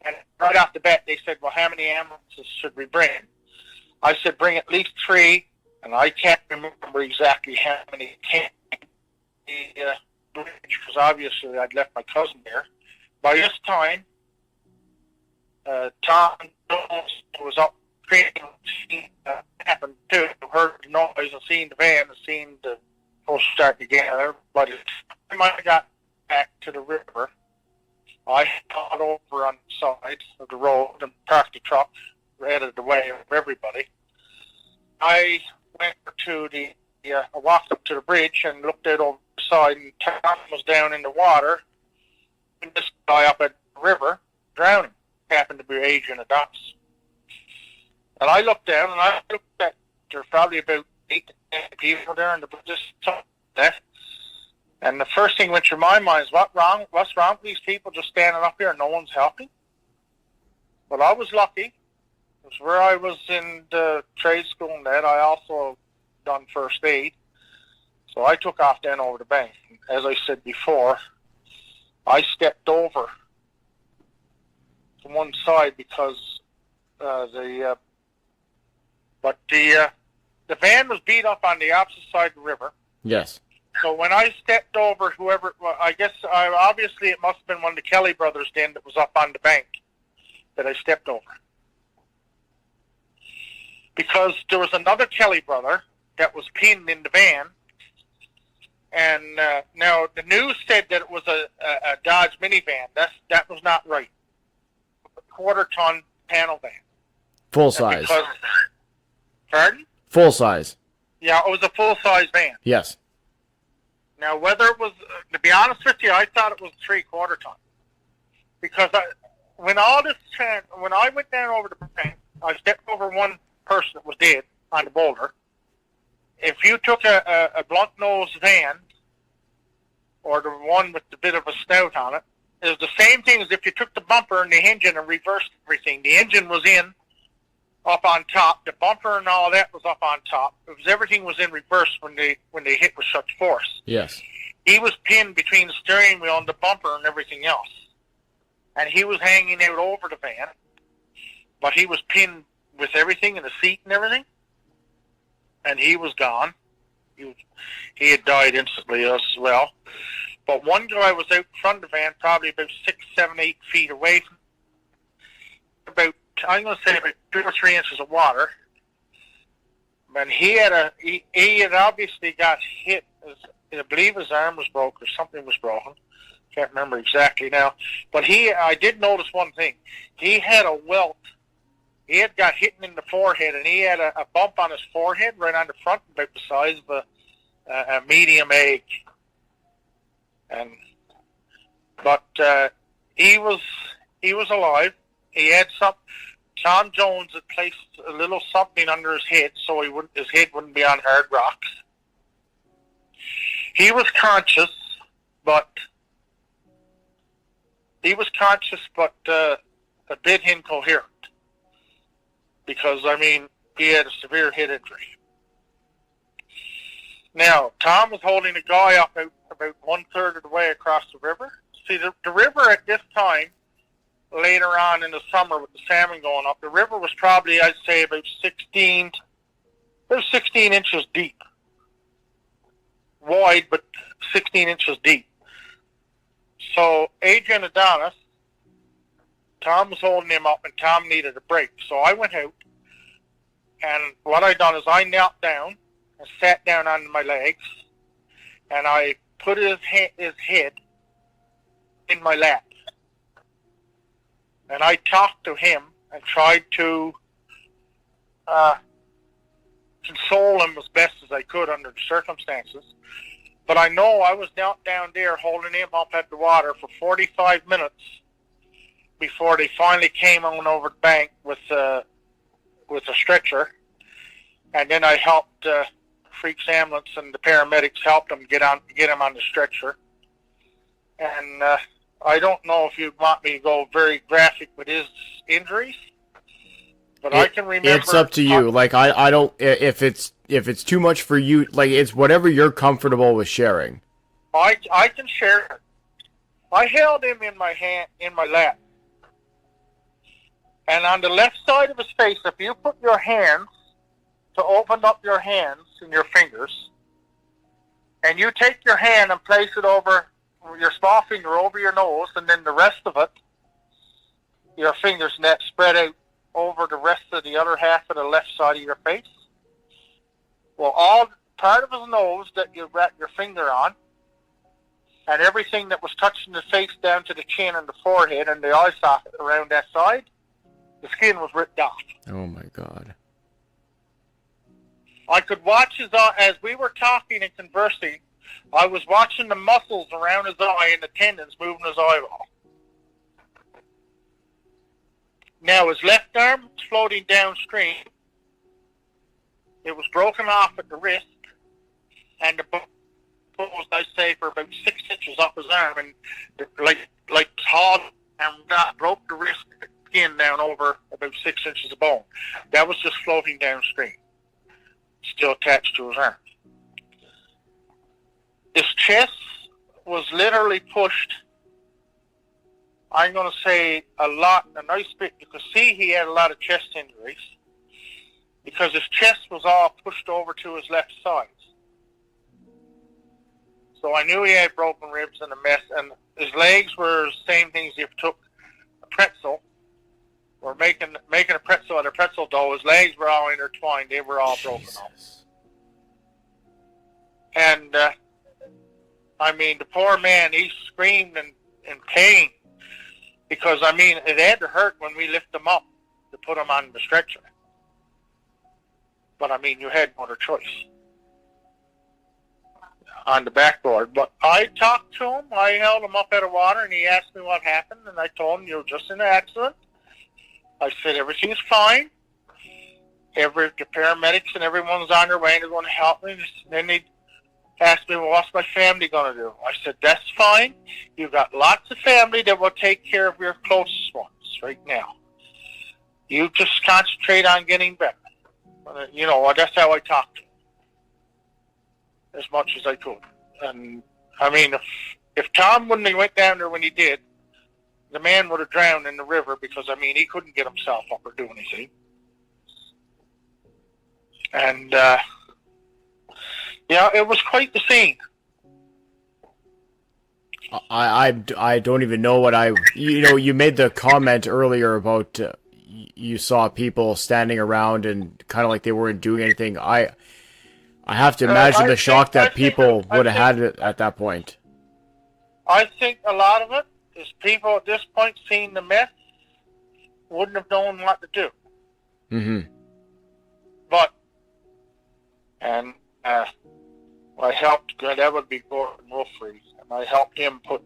And right off the bat, they said, well, how many ambulances should we bring? I said, bring at least 3, and I can't remember exactly how many came. The bridge, because obviously I'd left my cousin there. By this time, Tom Jones was up training, happened too, heard the noise and seen the van and seen the whole start together. But the time I got back to the river, I got over on the side of the road and parked the truck right out of the way of everybody. I went to I walked up to the bridge and looked out over the side, and Tom was down in the water, and this guy up at the river drowning happened to be Adrian Adonis. And I looked down, and I looked at, there were probably about 8 to 10 people there, and just that. And the first thing went through my mind is, what's wrong with these people just standing up here and no one's helping? But I was lucky. It was where I was in the trade school and that. I also done first aid. So I took off down over the bank. As I said before, I stepped over to one side because the van was beat up on the opposite side of the river. Yes. So when I stepped over, I guess obviously it must have been one of the Kelly brothers then that was up on the bank that I stepped over. Because there was another Kelly brother that was pinned in the van. And now the news said that it was a Dodge minivan. That was not right. A quarter-ton panel van. Full size. Pardon? Full size. Yeah, it was a full-size van. Yes. Now, whether it was, to be honest with you, I thought it was 3/4 ton. Because when I went down over the bank, I stepped over one person that was dead on the boulder. If you took a blunt-nosed van, or the one with the bit of a snout on it, it was the same thing as if you took the bumper and the engine and reversed everything. The engine was up on top. The bumper and all that was up on top. Everything was in reverse when they hit with such force. Yes. He was pinned between the steering wheel and the bumper and everything else. And he was hanging out over the van, but he was pinned with everything in the seat and everything. And he was gone. He had died instantly as well. But one guy was out front of the van, probably about 6, 7, 8 feet away from I'm going to say about 2 or 3 inches of water. And he had obviously got hit. I believe his arm was broken or something was broken. Can't remember exactly now. But I did notice one thing. He had a welt. He had got hit in the forehead, and he had a bump on his forehead right on the front, about the size of a medium egg. But he was alive. He had something. Tom Jones had placed a little something under his head so his head wouldn't be on hard rocks. He was conscious, but a bit incoherent. Because, he had a severe head injury. Now, Tom was holding a guy up about 1/3 of the way across the river. See, the river at this time, later on in the summer with the salmon going up, the river was probably, I'd say, about 16 inches deep. Wide, but 16 inches deep. So Adrian Adonis, Tom was holding him up, and Tom needed a break. So I went out, and what I done is I knelt down and sat down on my legs, and I put his head in my lap. And I talked to him and tried to console him as best as I could under the circumstances. But I know I was knelt down there holding him up at the water for 45 minutes before they finally came on over the bank with a stretcher. And then I helped Freaks Ambulance, and the paramedics helped him get him on the stretcher. And I don't know if you want me to go very graphic with his injuries, but I can remember. It's up to you. I don't. If it's too much for you, it's whatever you're comfortable with sharing. I can share it. I held him in my lap, and on the left side of his face, if you put your hands to open up your hands and your fingers, and you take your hand and place it over your small finger over your nose, and then the rest of it, your fingers net spread out over the rest of the other half of the left side of your face. Well, all part of his nose that you wrap your finger on, and everything that was touching the face down to the chin and the forehead and the eye socket around that side, the skin was ripped off. Oh my God. I could watch his eye, as we were talking and conversing, I was watching the muscles around his eye and the tendons moving his eyeball. Now his left arm was floating downstream. It was broken off at the wrist, and the bone was, I say, for about 6 inches up his arm, and like hard, and that broke the wrist skin down over about 6 inches of bone. That was just floating downstream, still attached to his arm. His chest was literally pushed, I'm going to say a nice bit. You could see he had a lot of chest injuries because his chest was all pushed over to his left side. So I knew he had broken ribs and a mess, and his legs were the same things. If you took a pretzel, or making a pretzel out of pretzel dough, his legs were all intertwined. They were all broken off. And I mean, the poor man, he screamed in pain because, I mean, it had to hurt when we lifted him up to put him on the stretcher. But, I mean, you had no other choice on the backboard. But I talked to him. I held him up out of water, and he asked me what happened, and I told him, "You're just in an accident." I said, "Everything's fine. The paramedics and everyone's on their way, and they're going to help me." And then they asked me, "Well, what's my family going to do?" I said, "That's fine. You've got lots of family that will take care of your closest ones right now. You just concentrate on getting better." You know, that's how I talked to him, as much as I could. And, I mean, if Tom wouldn't have went down there when he did, the man would have drowned in the river because, I mean, he couldn't get himself up or do anything. And, yeah, it was quite the scene. I don't even know what you made the comment earlier about you saw people standing around and kind of like they weren't doing anything. I have to imagine the shock that people would have had at that point. I think a lot of it is people at this point seeing the mess wouldn't have known what to do. Mm-hmm. But, and I helped, that would be Gordon Wolfrey, and I helped him put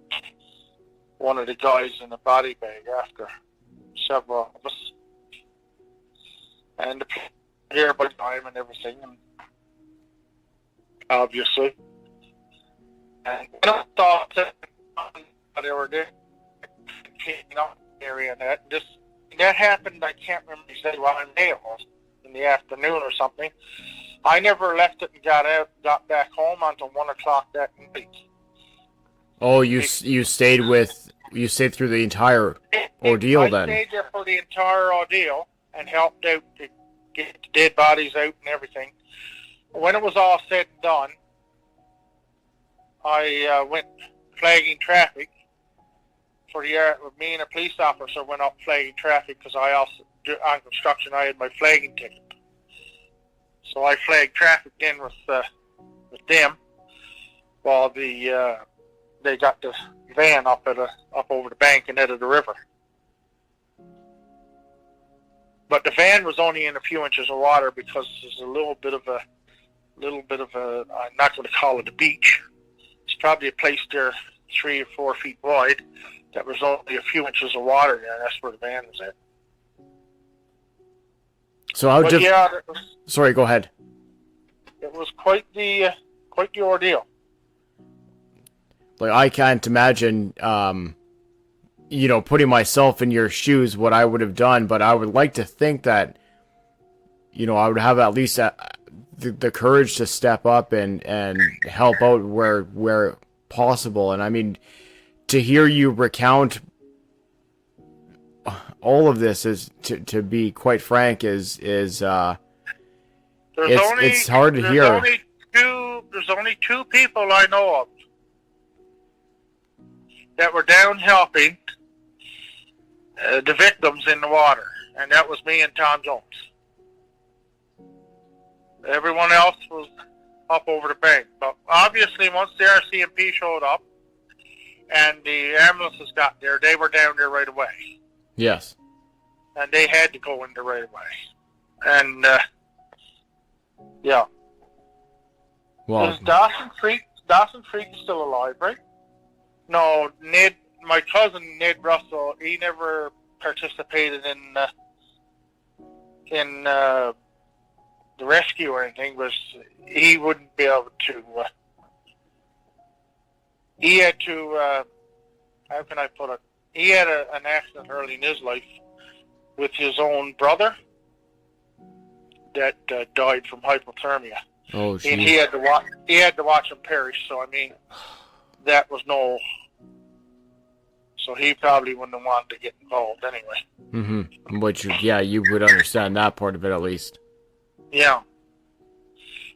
one of the guys in the body bag after several of us. And here by time and everything, and obviously. And I thought that they were there, area and that happened, I can't remember exactly what day it was, in the afternoon or something. I never left it and got back home until 1 o'clock that night. Oh, you stayed through the entire ordeal then? I stayed there for the entire ordeal and helped out to get the dead bodies out and everything. When it was all said and done, I went flagging traffic for the area. Me and a police officer went up flagging traffic because I also, on construction, I had my flagging ticket. So I flagged traffic in with them while they got the van up over the bank and out of the river. But the van was only in a few inches of water because there's a little bit of a I'm not going to call it a beach. It's probably a place there 3 or 4 feet wide that was only a few inches of water there. That's where the van was at. So how sorry, go ahead. It was quite the ordeal. Like, I can't imagine, putting myself in your shoes, what I would have done, but I would like to think that, I would have at least the courage to step up and help out where possible. And I mean, to hear you recount all of this, is to be quite frank, is It's hard to hear. There's only two people I know of that were down helping the victims in the water, and that was me and Tom Jones. Everyone else was up over the bank. But obviously, once the RCMP showed up and the ambulances got there, they were down there right away. Yes. And they had to go in there right away. And, yeah. Well, Is Dawson Creek still alive, right? No, Ned, my cousin Ned Russell, he never participated in the rescue or anything. He wouldn't be able to. He had to. How can I put it? He had an accident early in his life with his own brother that died from hypothermia. Oh, geez. And he had to watch him perish. So I mean, that was no. So he probably wouldn't have wanted to get involved anyway. Mm-hmm. Which, yeah, you would understand that part of it at least. Yeah.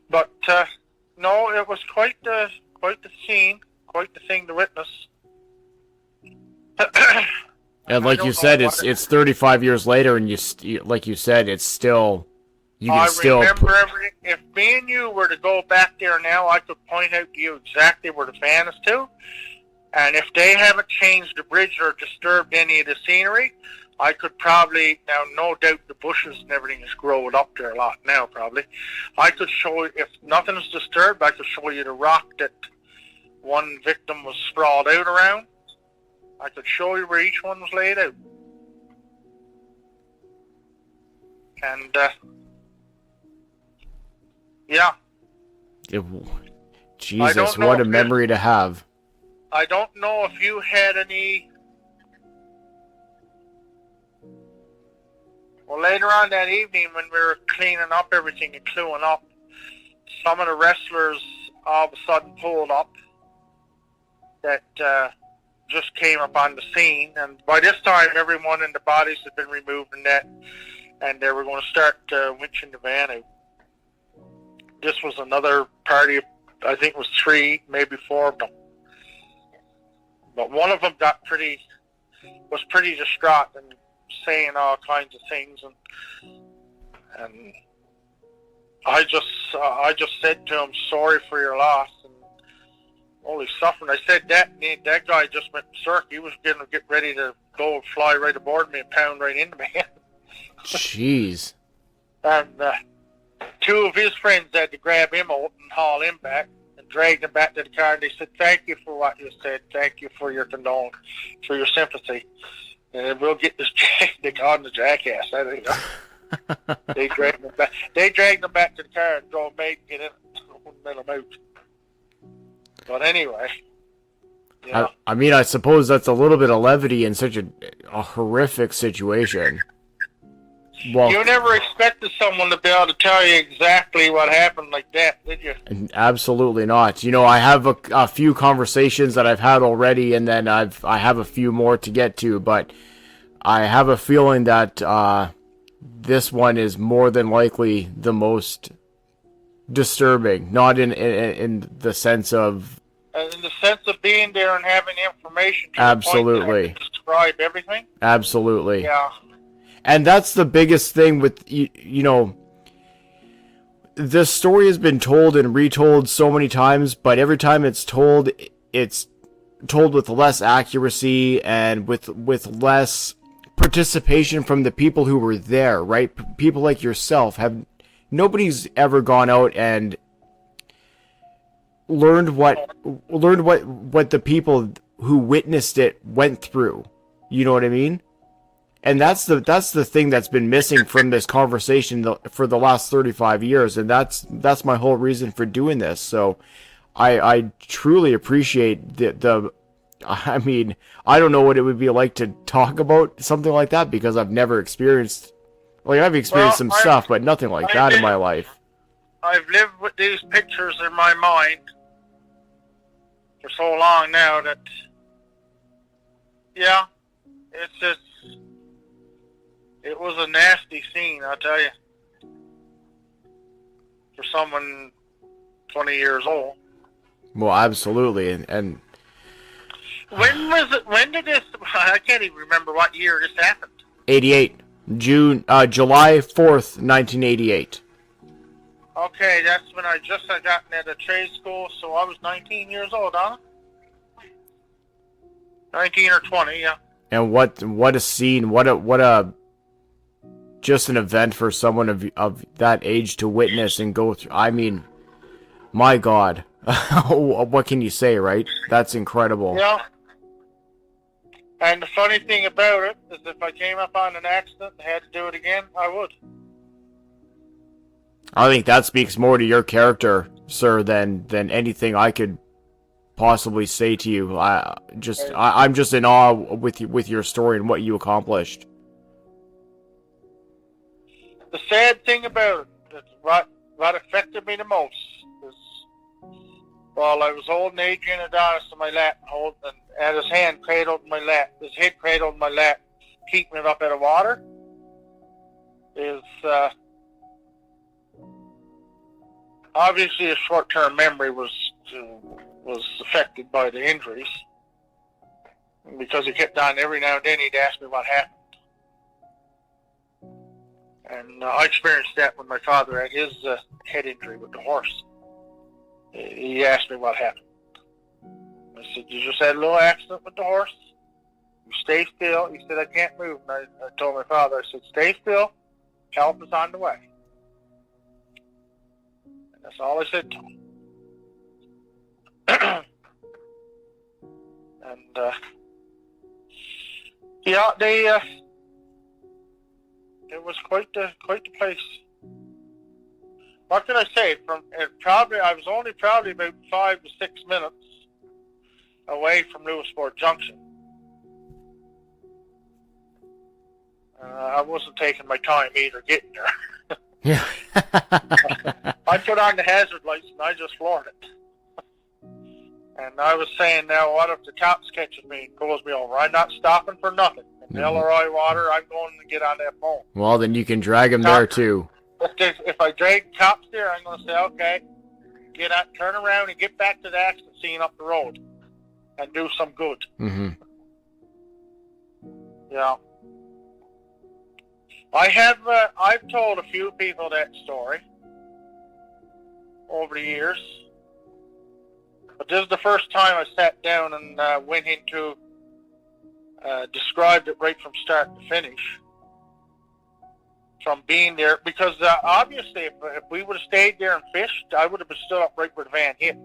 But no, it was quite the scene, quite the thing to witness. And like you said, it's 35 years later, and like you said, it's still. I remember everything. If me and you were to go back there now, I could point out to you exactly where the fan is to. And if they haven't changed the bridge or disturbed any of the scenery, I could probably, now no doubt the bushes and everything is growing up there a lot now probably. I could show you, if nothing is disturbed, I could show you the rock that one victim was sprawled out around. I could show you where each one was laid out. And, yeah. Jesus, what a memory to have. I don't know if you had any. Well, later on that evening when we were cleaning up everything and cleaning up, some of the wrestlers all of a sudden pulled up that just came up on the scene. And by this time, everyone in the bodies had been removed and that, and they were going to start winching the van out. This was another party, I think it was 3, maybe 4 of them. But one of them was pretty distraught and saying all kinds of things, and I just said to him, "Sorry for your loss," and holy suffering. I said that, and that guy just went berserk. He was going to get ready to go and fly right aboard me and pound right into me. Jeez. And 2 of his friends had to grab him out and haul him back. Dragged him back to the car, and they said, "Thank you for what you said. Thank you for your condolence, for your sympathy. And we'll get this the jackass." I don't know. They dragged him back. They dragged him back to the car and drove me get in and let him out. But anyway, yeah. I mean, I suppose that's a little bit of levity in such a horrific situation. Well, you never expected someone to be able to tell you exactly what happened like that, did you? Absolutely not. You know, I have a few conversations that I've had already, and then I have a few more to get to, but I have a feeling that this one is more than likely the most disturbing. Not in the sense of... in the sense of being there and having information to absolutely describe everything? Absolutely. Yeah. And that's the biggest thing with, you know, this story has been told and retold so many times, but every time it's told with less accuracy and with less participation from the people who were there, right? People like yourself nobody's ever gone out and learned what the people who witnessed it went through. You know what I mean? And that's the thing that's been missing from this conversation for the last 35 years, and that's my whole reason for doing this. So, I truly appreciate the. I mean, I don't know what it would be like to talk about something like that because I've never experienced. Like I've experienced some stuff, but nothing like that in my life. I've lived with these pictures in my mind for so long now that, yeah, it's just. It was a nasty scene, I'll tell you. for someone 20 years old. Well, absolutely, and when was it? When did this? I can't even remember what year this happened. 88, July 4th, 1988. Okay, that's when I just had gotten out of trade school, so I was 19 years old, huh? 19 or 20, yeah. And what a scene! What a just an event for someone of that age to witness and go through. I mean, my God, what can you say, right? That's incredible. Yeah. And the funny thing about it is, if I came up on an accident and had to do it again, I would. I think that speaks more to your character, sir, than anything I could possibly say to you. I'm just in awe with your story and what you accomplished. The sad thing about it, what affected me the most is, while I was holding Adrian Adonis in my lap, and had his hand cradled in my lap, his head cradled in my lap, keeping it up out of water, is obviously his short-term memory was affected by the injuries, because he kept on every now and then he'd ask me what happened. And I experienced that when my father had his head injury with the horse. He asked me what happened. I said, "You just had a little accident with the horse. You stay still." He said, "I can't move." And I told my father, I said, "Stay still. Help is on the way." And that's all I said to him. And yeah, it was quite the place. What can I say? I was only probably about 5 to 6 minutes away from Lewisporte Junction. I wasn't taking my time either getting there. Yeah. I put on the hazard lights and I just floored it. And I was saying, now, what if the cops catches me and pulls me over? I'm not stopping for nothing. In hell or high water, I'm going to get on that phone. Well, then you can drag him there, too. If I drag cops there, I'm going to say, okay, get out, turn around and get back to the accident scene up the road and do some good. Mm-hmm. Yeah. I've told a few people that story over the years. But this is the first time I sat down and went into, described it right from start to finish. From being there, because obviously if we would have stayed there and fished, I would have been stood up right where the van hit.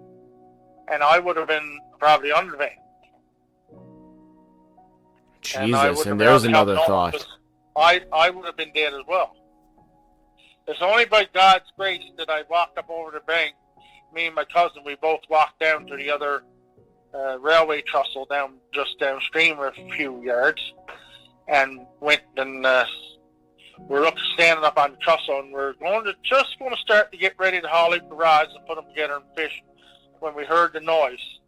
And I would have been probably under the van. Jesus, and there's another thought. I would have been dead as well. It's only by God's grace that I walked up over the bank. Me and my cousin, we both walked down to the other railway trestle just downstream a few yards, and went and we're standing up on the trestle, and we're just going to start to get ready to haul out the rods and put them together and fish when we heard the noise.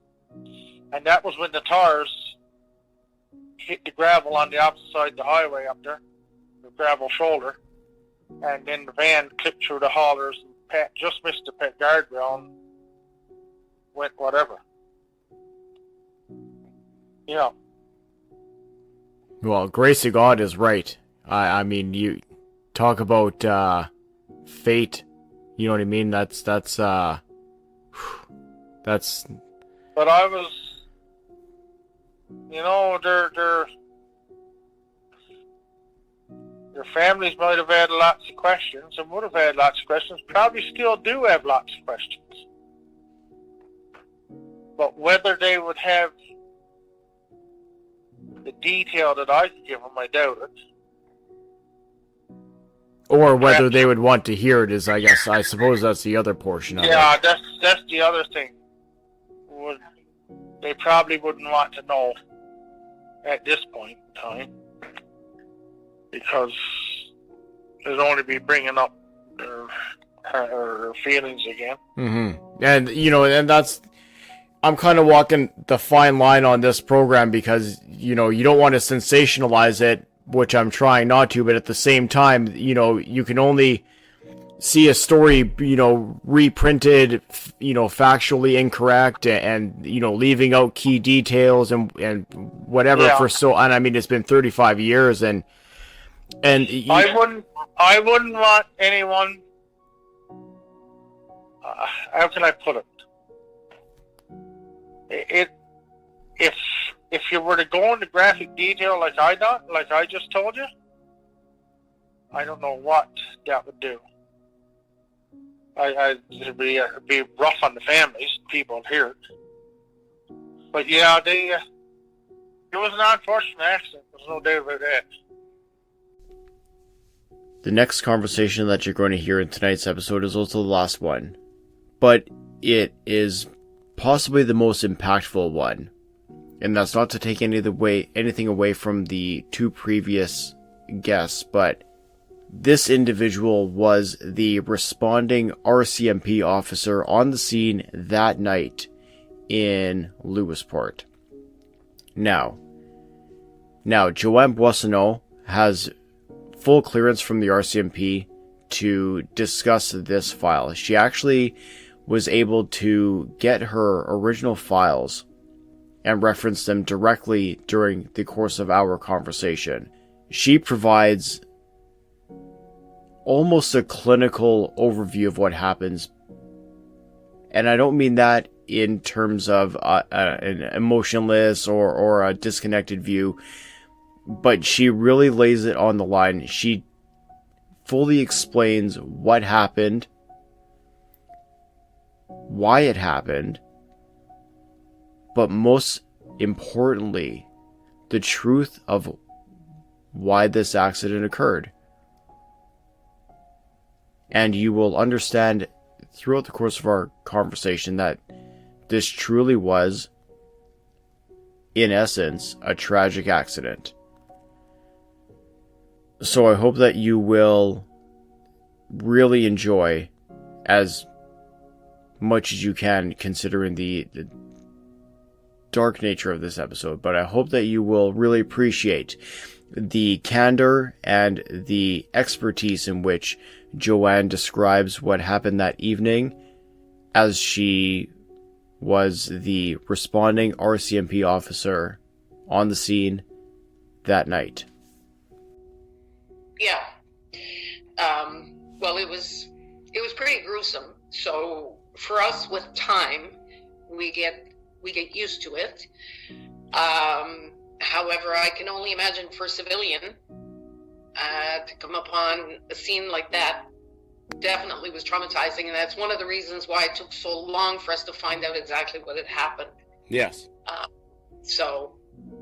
And that was when the tires hit the gravel on the opposite side of the highway up there, the gravel shoulder, and then the van clipped through the haulers and just missed the pet guardrail and went whatever. You know. Well, grace of God is right. I mean, you talk about fate. You know what I mean? That's. But I was, their families might have had lots of questions and would have had lots of questions. Probably still do have lots of questions. But whether they would have the detail that I could give them, I doubt it. Or whether they would want to hear it is, I suppose that's the other portion of it. Yeah, that's the other thing. They probably wouldn't want to know at this point in time, because it'd only be bringing up their feelings again. Mm-hmm. And, and that's... I'm kind of walking the fine line on this program because, you don't want to sensationalize it, which I'm trying not to, but at the same time, you can only see a story, reprinted, factually incorrect, and leaving out key details and whatever and I mean, it's been 35 years and I wouldn't want anyone. How can I put it? If you were to go into graphic detail like I just told you, I don't know what that would do. It'd be rough on the families, people here. But yeah, it was an unfortunate accident. There's no doubt about that. The next conversation that you're going to hear in tonight's episode is also the last one, but it is possibly the most impactful one. And that's not to take anything away from the two previous guests, but this individual was the responding RCMP officer on the scene that night in Lewisporte. Now, Joanne Boissonneau has full clearance from the RCMP to discuss this file. She actually was able to get her original files and reference them directly during the course of our conversation. She provides almost a clinical overview of what happens. And I don't mean that in terms of an emotionless or a disconnected view, but she really lays it on the line. She fully explains what happened, why it happened, but most importantly, the truth of why this accident occurred. And you will understand throughout the course of our conversation that this truly was, in essence, a tragic accident. So I hope that you will really enjoy as much as you can, considering the dark nature of this episode. But I hope that you will really appreciate the candor and the expertise in which Joanne describes what happened that evening, as she was the responding RCMP officer on the scene that night. Yeah. Well, it was pretty gruesome. So for us, with time, we get used to it. However, I can only imagine for a civilian to come upon a scene like that definitely was traumatizing, and that's one of the reasons why it took so long for us to find out exactly what had happened. Yes. So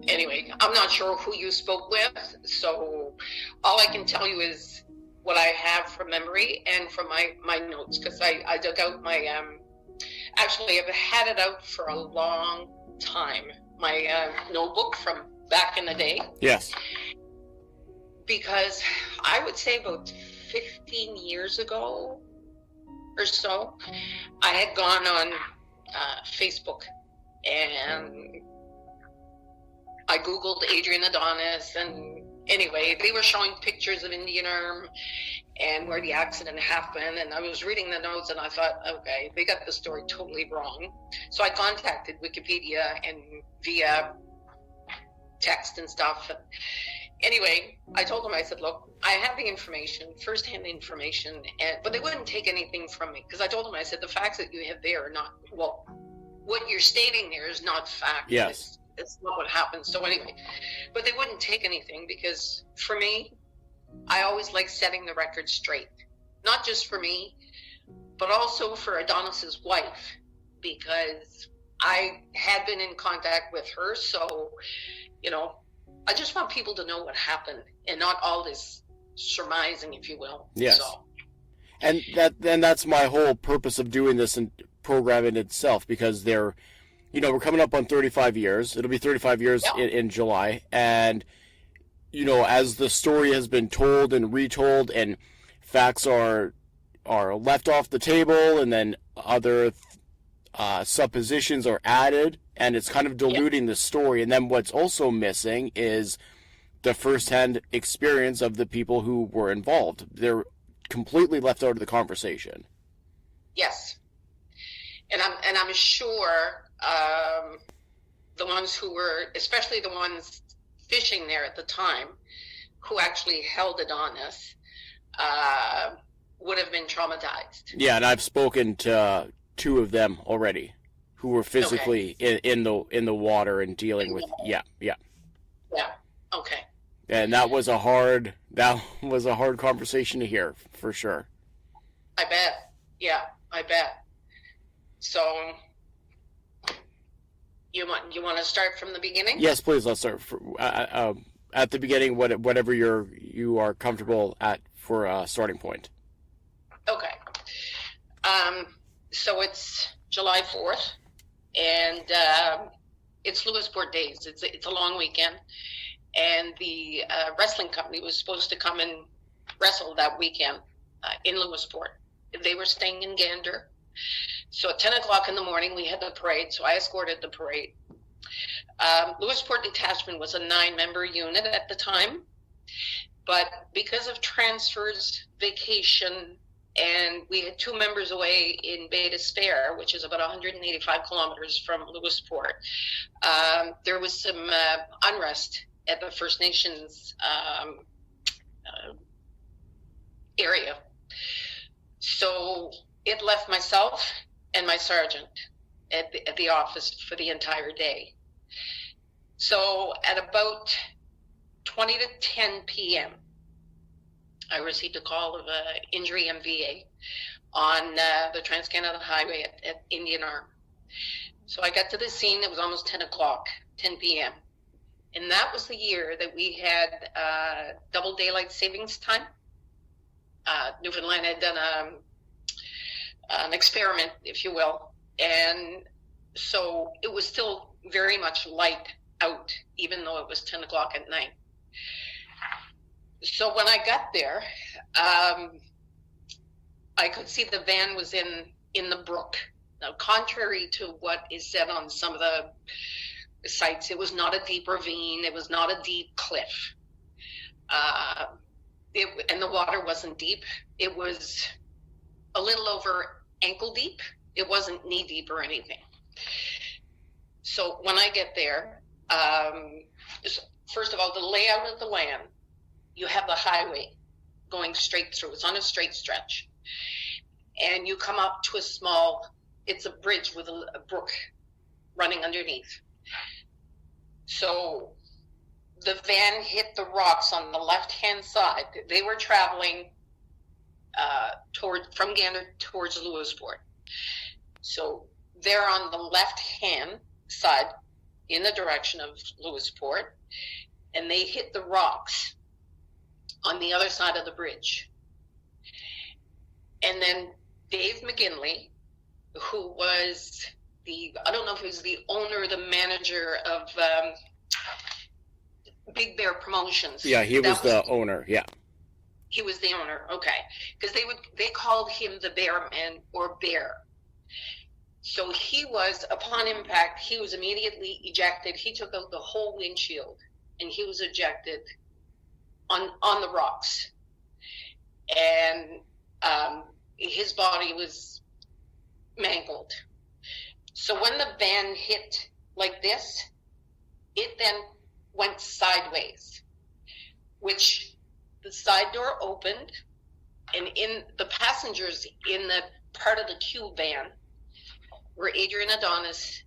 anyway, I'm not sure who you spoke with, so all I can tell you is what I have from memory and from my notes, because I dug out my actually I've had it out for a long time, my notebook from back in the day. Yes. Because I would say about 15 years ago or so, I had gone on Facebook and I Googled Adrian Adonis, and anyway, they were showing pictures of Indian Arm and where the accident happened, and I was reading the notes and I thought, okay, they got the story totally wrong. So I contacted Wikipedia and via text and stuff. And anyway, I told them, I said, look, I have the information, first-hand information, but they wouldn't take anything from me, because I told them, I said, the facts that you have there are not, well, what you're stating there is not fact. Yes. It's not what happened. So anyway, but they wouldn't take anything, because for me, I always like setting the record straight, not just for me, but also for Adonis's wife, because I had been in contact with her. So, you know, I just want people to know what happened and not all this surmising, if you will. Yes. So. And that's my whole purpose of doing this and program in itself, because we're coming up on 35 years. It'll be 35 years in July. And, as the story has been told and retold and facts are left off the table, and then other suppositions are added, and it's kind of diluting the story. And then what's also missing is the first-hand experience of the people who were involved. There completely left out of the conversation. Yes. And I'm sure the ones who were, especially the ones fishing there at the time, who actually held Adonis, would have been traumatized. Yeah, and I've spoken to 2 of them already, who were physically in the water and dealing with. Yeah. Okay. And that was a hard conversation to hear, for sure. I bet. Yeah, I bet. So, you want to start from the beginning? Yes, please. Let's start at the beginning. Whatever you are comfortable at for a starting point. Okay. So it's July 4th, and it's Lewisporte Days. It's a long weekend, and the wrestling company was supposed to come and wrestle that weekend in Lewisporte. They were staying in Gander. So at 10 o'clock in the morning, we had the parade, so I escorted the parade. Lewisporte Taxman was a 9-member unit at the time, but because of transfers, vacation, and we had 2 members away in Bay d'Espoir, which is about 185 kilometers from Lewisporte, there was some unrest at the First Nations area. So it left myself and my sergeant at the office for the entire day. So at about 20 to 10 p.m., I received a call of injury MVA on the Trans-Canada Highway at Indian Arm. So I got to the scene. It was almost 10 o'clock, 10 p.m. And that was the year that we had double daylight savings time. Newfoundland had done an experiment, if you will. And so it was still very much light out, even though it was 10 o'clock at night. So when I got there, I could see the van was in the brook. Now, contrary to what is said on some of the sites, it was not a deep ravine. It was not a deep cliff. And the water wasn't deep. It was a little over ankle deep. It wasn't knee deep or anything. So when I get there, first of all, the layout of the land, you have the highway going straight through. It's on a straight stretch. And you come up to it's a bridge with a brook running underneath. So the van hit the rocks on the left-hand side. They were traveling from Gander towards Lewisporte. So they're on the left-hand side in the direction of Lewisporte, and they hit the rocks on the other side of the bridge. And then Dave McKigney, who was I don't know if he was the owner or the manager of Big Bear Promotions. Yeah, he was the owner, yeah. He was the owner, okay. Because they called him the Bear Man or Bear. So he was, upon impact, he was immediately ejected. He took out the whole windshield, and he was ejected on the rocks. And his body was mangled. So when the van hit like this, it then went sideways, which the side door opened, and in the passengers in the part of the Q van were Adrian Adonis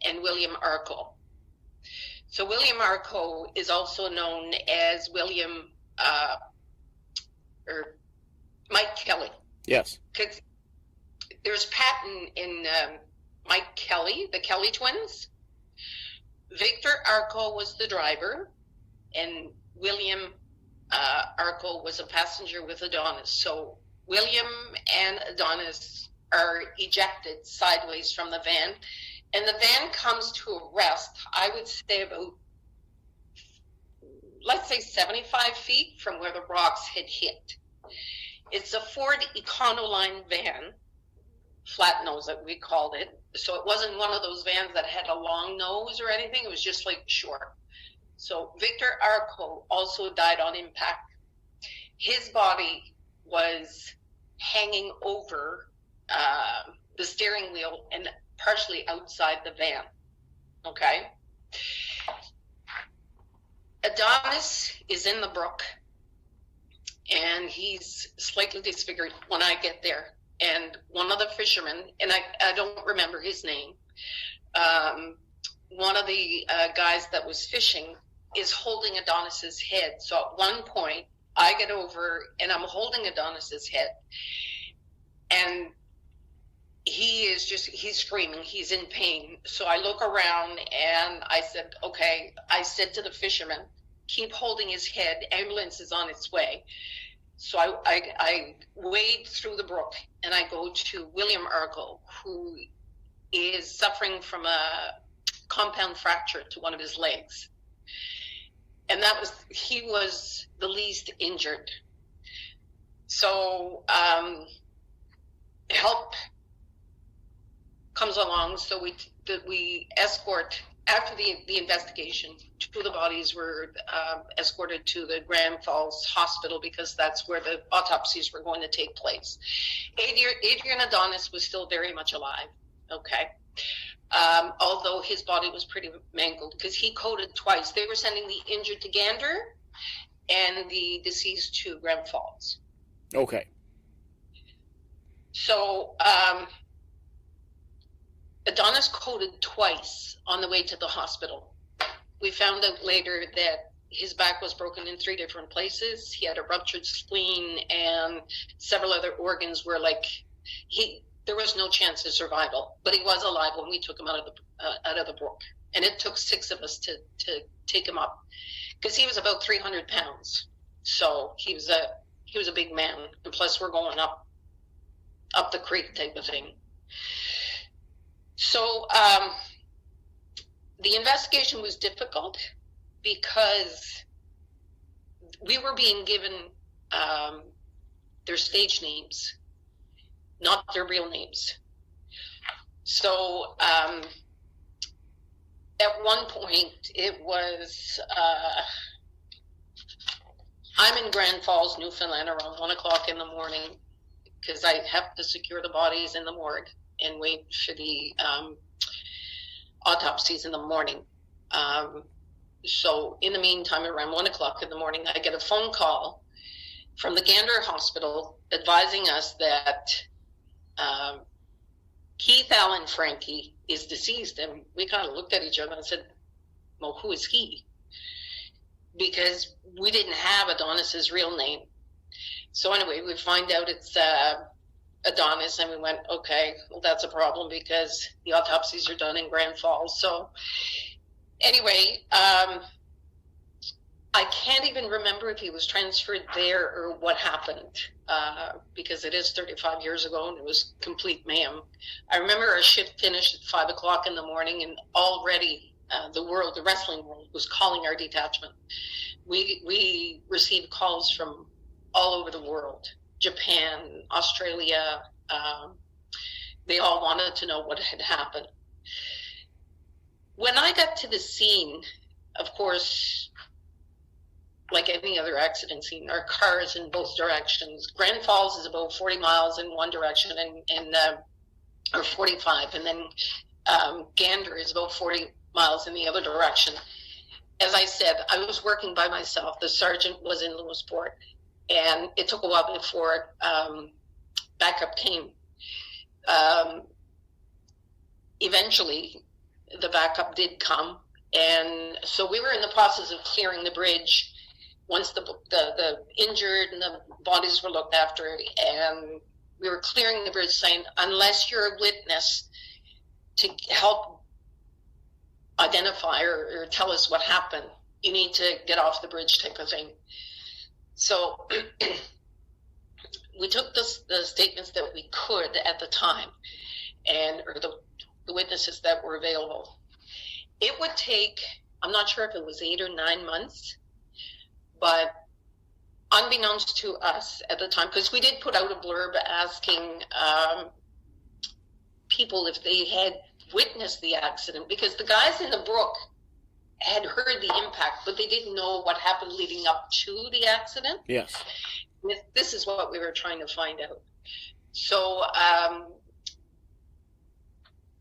and William Arco. So William Arco is also known as William or Mike Kelly. Yes. Because there's patent in Mike Kelly, the Kelly twins. Victor Arco was the driver, and William Arco was a passenger with Adonis. So William and Adonis are ejected sideways from the van, and the van comes to a rest, I would say about, let's say 75 feet from where the rocks had hit. It's a Ford Econoline van, flat nose that we called it. So it wasn't one of those vans that had a long nose or anything. It was just like short. So Victor Arco also died on impact. His body was hanging over the steering wheel and partially outside the van. Okay? Adonis is in the brook, and he's slightly disfigured when I get there. And one of the fishermen, and I don't remember his name, one of the guys that was fishing is holding Adonis's head. So at one point, I get over and I'm holding Adonis's head, and he's screaming, he's in pain. So I look around and I said, okay, I said to the fisherman, keep holding his head, ambulance is on its way. So I wade through the brook and I go to William Argo, who is suffering from a compound fracture to one of his legs. And he was the least injured. So help comes along, so we escort, after the investigation, two of the bodies were escorted to the Grand Falls Hospital because that's where the autopsies were going to take place. Adrian Adonis was still very much alive, okay? Although his body was pretty mangled because he coded twice. They were sending the injured to Gander and the deceased to Grand Falls. Okay. So Adonis coded twice on the way to the hospital. We found out later that his back was broken in 3 different places. He had a ruptured spleen and several other organs were there was no chance of survival, but he was alive when we took him out of the brook. And it took 6 of us to take him up because he was about 300 pounds. So he was a big man. And plus we're going up the creek type of thing. So the investigation was difficult because we were being given their stage names, not their real names. So at one point it was, I'm in Grand Falls, Newfoundland around 1 o'clock in the morning because I have to secure the bodies in the morgue and wait for the autopsies in the morning. So in the meantime, around 1 o'clock in the morning, I get a phone call from the Gander Hospital advising us that Keith Allen Frankie is deceased. And we kind of looked at each other and said, well, who is he? Because we didn't have Adonis's real name. So anyway, we find out it's Adonis, and we went, okay, well, that's a problem because the autopsies are done in Grand Falls. So anyway, I can't even remember if he was transferred there or what happened because it is 35 years ago and it was complete mayhem. I remember our shift finished at 5 o'clock in the morning and already the wrestling world was calling our detachment. We received calls from all over the world. Japan, Australia, they all wanted to know what had happened. When I got to the scene, of course, like any other accident scene, our cars in both directions. Grand Falls is about 40 miles in one direction or 45, and then Gander is about 40 miles in the other direction. As I said, I was working by myself. The sergeant was in Lewisporte. And it took a while before backup came. Eventually, the backup did come. And so we were in the process of clearing the bridge once the injured and the bodies were looked after. And we were clearing the bridge saying, unless you're a witness to help identify or tell us what happened, you need to get off the bridge type of thing. So we took the statements that we could at the time, or the witnesses that were available. It would take, I'm not sure if it was 8 or 9 months, but unbeknownst to us at the time, because we did put out a blurb asking people if they had witnessed the accident, because the guys in the brook had heard the impact, but they didn't know what happened leading up to the accident. Yes. This is what we were trying to find out. So I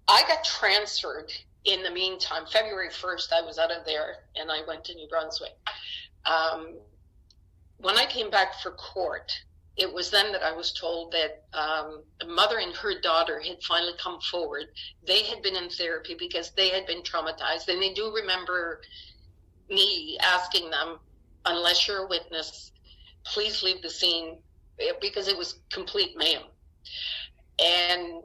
got transferred in the meantime. February 1st, I was out of there and I went to New Brunswick. When I came back for court, it was then that I was told that a mother and her daughter had finally come forward. They had been in therapy because they had been traumatized. And they do remember me asking them, unless you're a witness, please leave the scene, because it was complete mayhem. And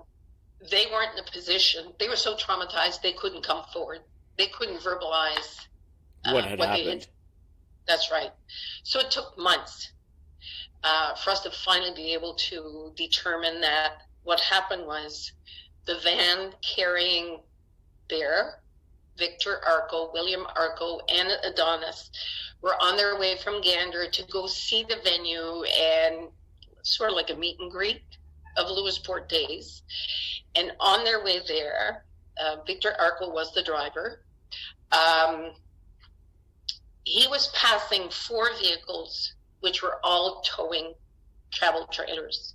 they weren't in a position, they were so traumatized they couldn't come forward. They couldn't verbalize what had happened. They had. That's right. So it took months for us to finally be able to determine that what happened was the van carrying Bear, Victor Arco, William Arco, and Adonis were on their way from Gander to go see the venue and sort of like a meet and greet of Lewisporte Days. And on their way there, Victor Arco was the driver. He was passing 4 vehicles, which were all towing travel trailers.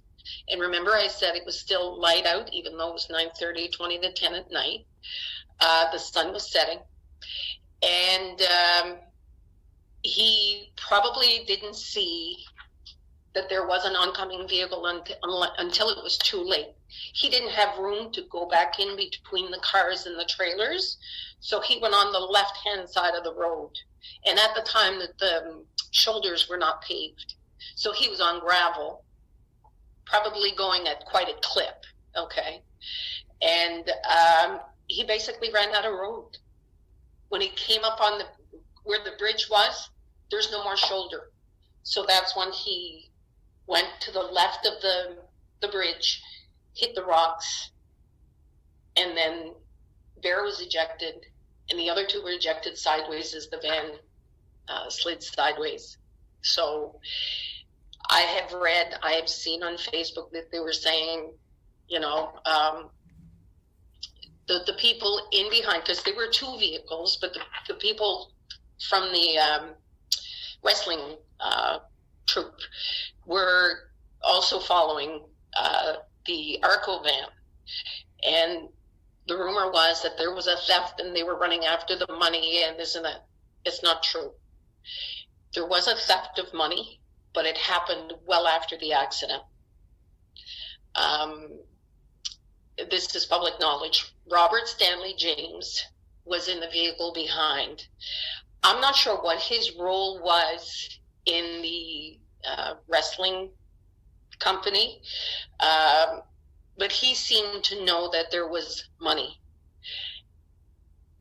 And remember, I said it was still light out, even though it was 9:30, 20 to 10 at night. The sun was setting. And he probably didn't see that there was an oncoming vehicle until it was too late. He didn't have room to go back in between the cars and the trailers, so he went on the left-hand side of the road. And at the time, the shoulders were not paved, so he was on gravel, probably going at quite a clip, okay? And he basically ran out of road. When he came up on where the bridge was, there's no more shoulder. So that's when he went to the left of the bridge, hit the rocks, and then Bear was ejected, and the other 2 were ejected sideways as the van slid sideways. So I have seen on Facebook that they were saying, you know, the people in behind, because there were 2 vehicles, but the people from the wrestling troupe were also following the Arco van. And the rumor was that there was a theft and they were running after the money and this and that. It's not true. There was a theft of money, but it happened well after the accident. This is public knowledge. Robert Stanley James was in the vehicle behind. I'm not sure what his role was in the wrestling company, but he seemed to know that there was money.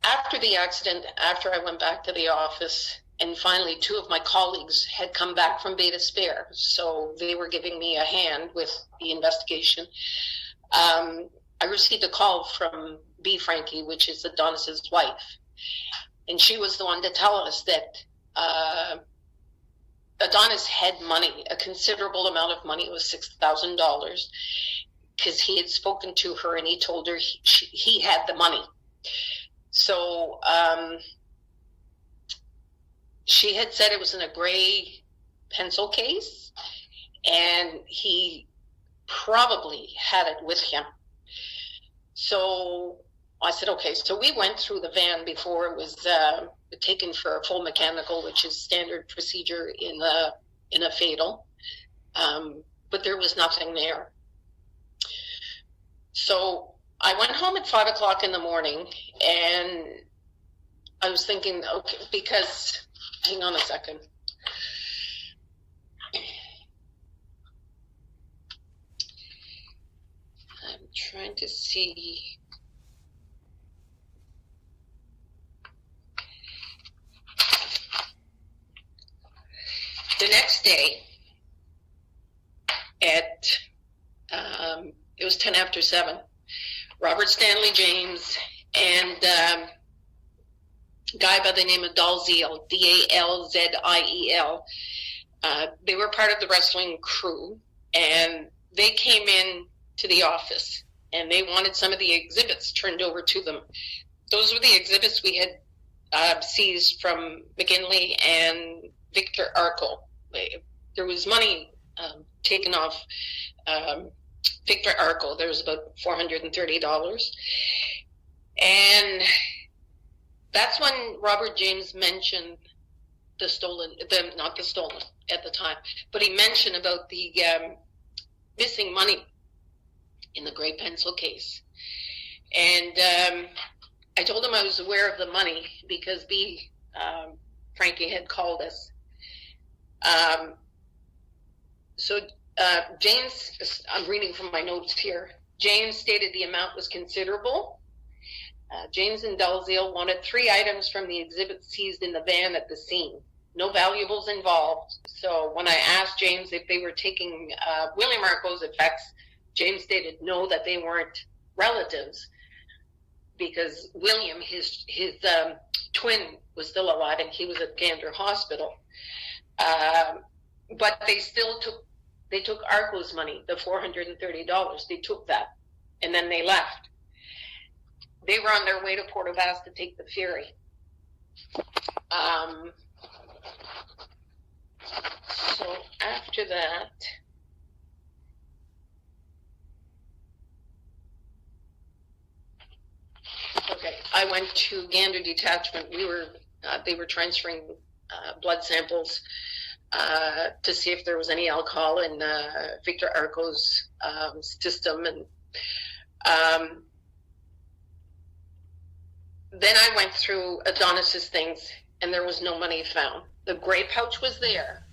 After the accident, after I went back to the office, and finally 2 of my colleagues had come back from Beta Spare, so they were giving me a hand with the investigation. I received a call from B. Frankie, which is Adonis's wife, and she was the one to tell us that Adonis had money, a considerable amount of money. It was $6,000, because he had spoken to her and he told her he had the money. So she had said it was in a gray pencil case, and he probably had it with him. So I said, okay. So we went through the van before it was taken for a full mechanical, which is standard procedure in a fatal, but there was nothing there. So I went home at 5 o'clock in the morning, and I was thinking, okay, because, hang on a second. I'm trying to see. The next day at, it was 10 after 7, Robert Stanley James and a guy by the name of Dalziel, D-A-L-Z-I-E-L, they were part of the wrestling crew, and they came in to the office, and they wanted some of the exhibits turned over to them. Those were the exhibits we had seized from McKinley and Victor Arco. There was money taken off Victor Arco. There was about $430. And that's when Robert James mentioned not the stolen at the time, but he mentioned about the missing money in the gray pencil case. And I told him I was aware of the money because Frankie had called us. So James, I'm reading from my notes here, James stated the amount was considerable. James and Dalziel wanted 3 items from the exhibit seized in the van at the scene. No valuables involved. So when I asked James if they were taking William Arco's effects, James stated no, that they weren't relatives, because William, his twin, was still alive and he was at Gander Hospital. But they took Arco's money, the $430. They took that, and then they left. They were on their way to Port aux Basques to take the ferry. So after that, okay, I went to Gander Detachment. They were transferring blood samples to see if there was any alcohol in Victor Arco's system, and then I went through Adonis's things, and there was no money found. The gray pouch was there,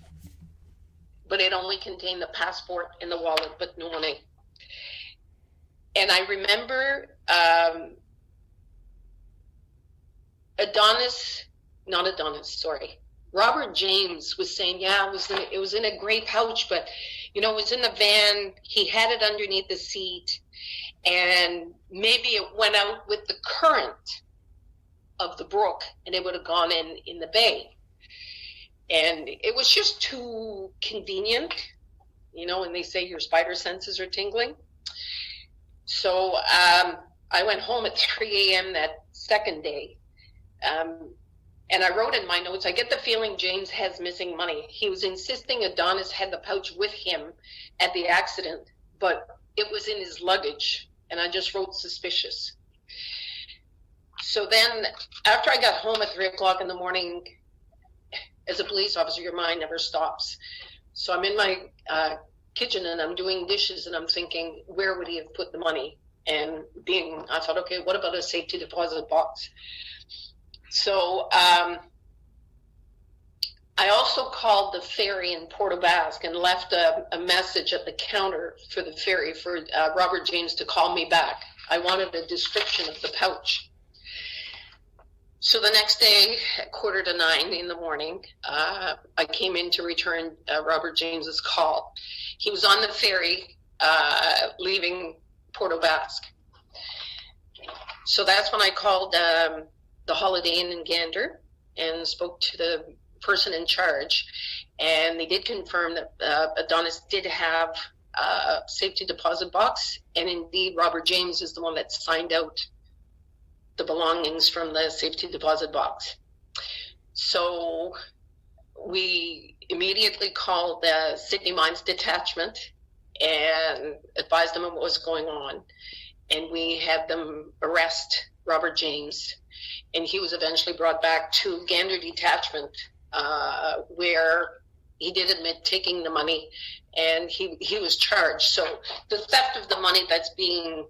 but it only contained the passport and the wallet, but no money. And I remember Robert James was saying, yeah, it was in a gray pouch, but it was in the van. He had it underneath the seat, and maybe it went out with the current of the brook, and it would have gone in the bay. And it was just too convenient, when they say your spider senses are tingling. So I went home at 3 a.m. that second day. And I wrote in my notes, I get the feeling James has missing money. He was insisting Adonis had the pouch with him at the accident, but it was in his luggage. And I just wrote suspicious. So then after I got home at 3 o'clock in the morning, as a police officer, your mind never stops. So I'm in my kitchen and I'm doing dishes and I'm thinking, where would he have put the money? And I thought, okay, what about a safety deposit box? So I also called the ferry in Port aux Basques and left a message at the counter for the ferry for Robert James to call me back. I wanted a description of the pouch. So the next day at 8:45 in the morning, I came in to return Robert James's call. He was on the ferry leaving Port aux Basques. So that's when I called the Holiday Inn in Gander and spoke to the person in charge, and they did confirm that Adonis did have a safety deposit box, and indeed Robert James is the one that signed out the belongings from the safety deposit box. So we immediately called the Sydney Mines Detachment and advised them of what was going on, and we had them arrest Robert James, and he was eventually brought back to Gander Detachment, where he did admit taking the money, and he was charged. So the theft of the money that's being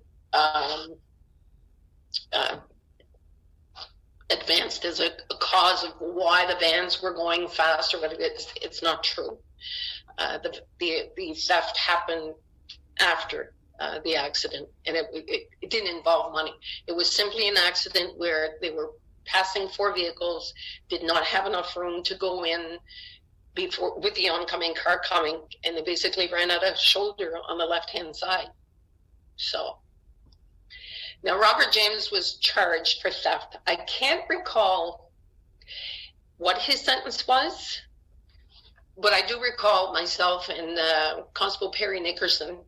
advanced as a cause of why the vans were going faster, but it's not true. The theft happened after the accident, and it didn't involve money. It was simply an accident where they were passing 4 vehicles, did not have enough room to go in before with the oncoming car coming, and they basically ran out of shoulder on the left-hand side. So now Robert James was charged for theft. I can't recall what his sentence was, but I do recall myself and Constable Perry Nickerson,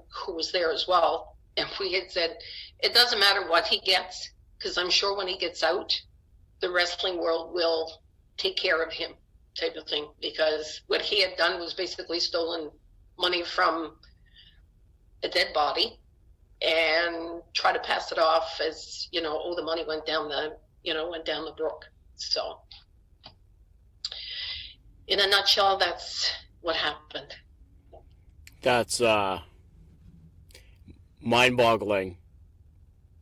who was there as well, and we had said, it doesn't matter what he gets, because I'm sure when he gets out, the wrestling world will take care of him. type of thing, because what he had done was basically stolen money from a dead body and try to pass it off as, the money went down the brook. So in a nutshell, that's what happened. That's mind-boggling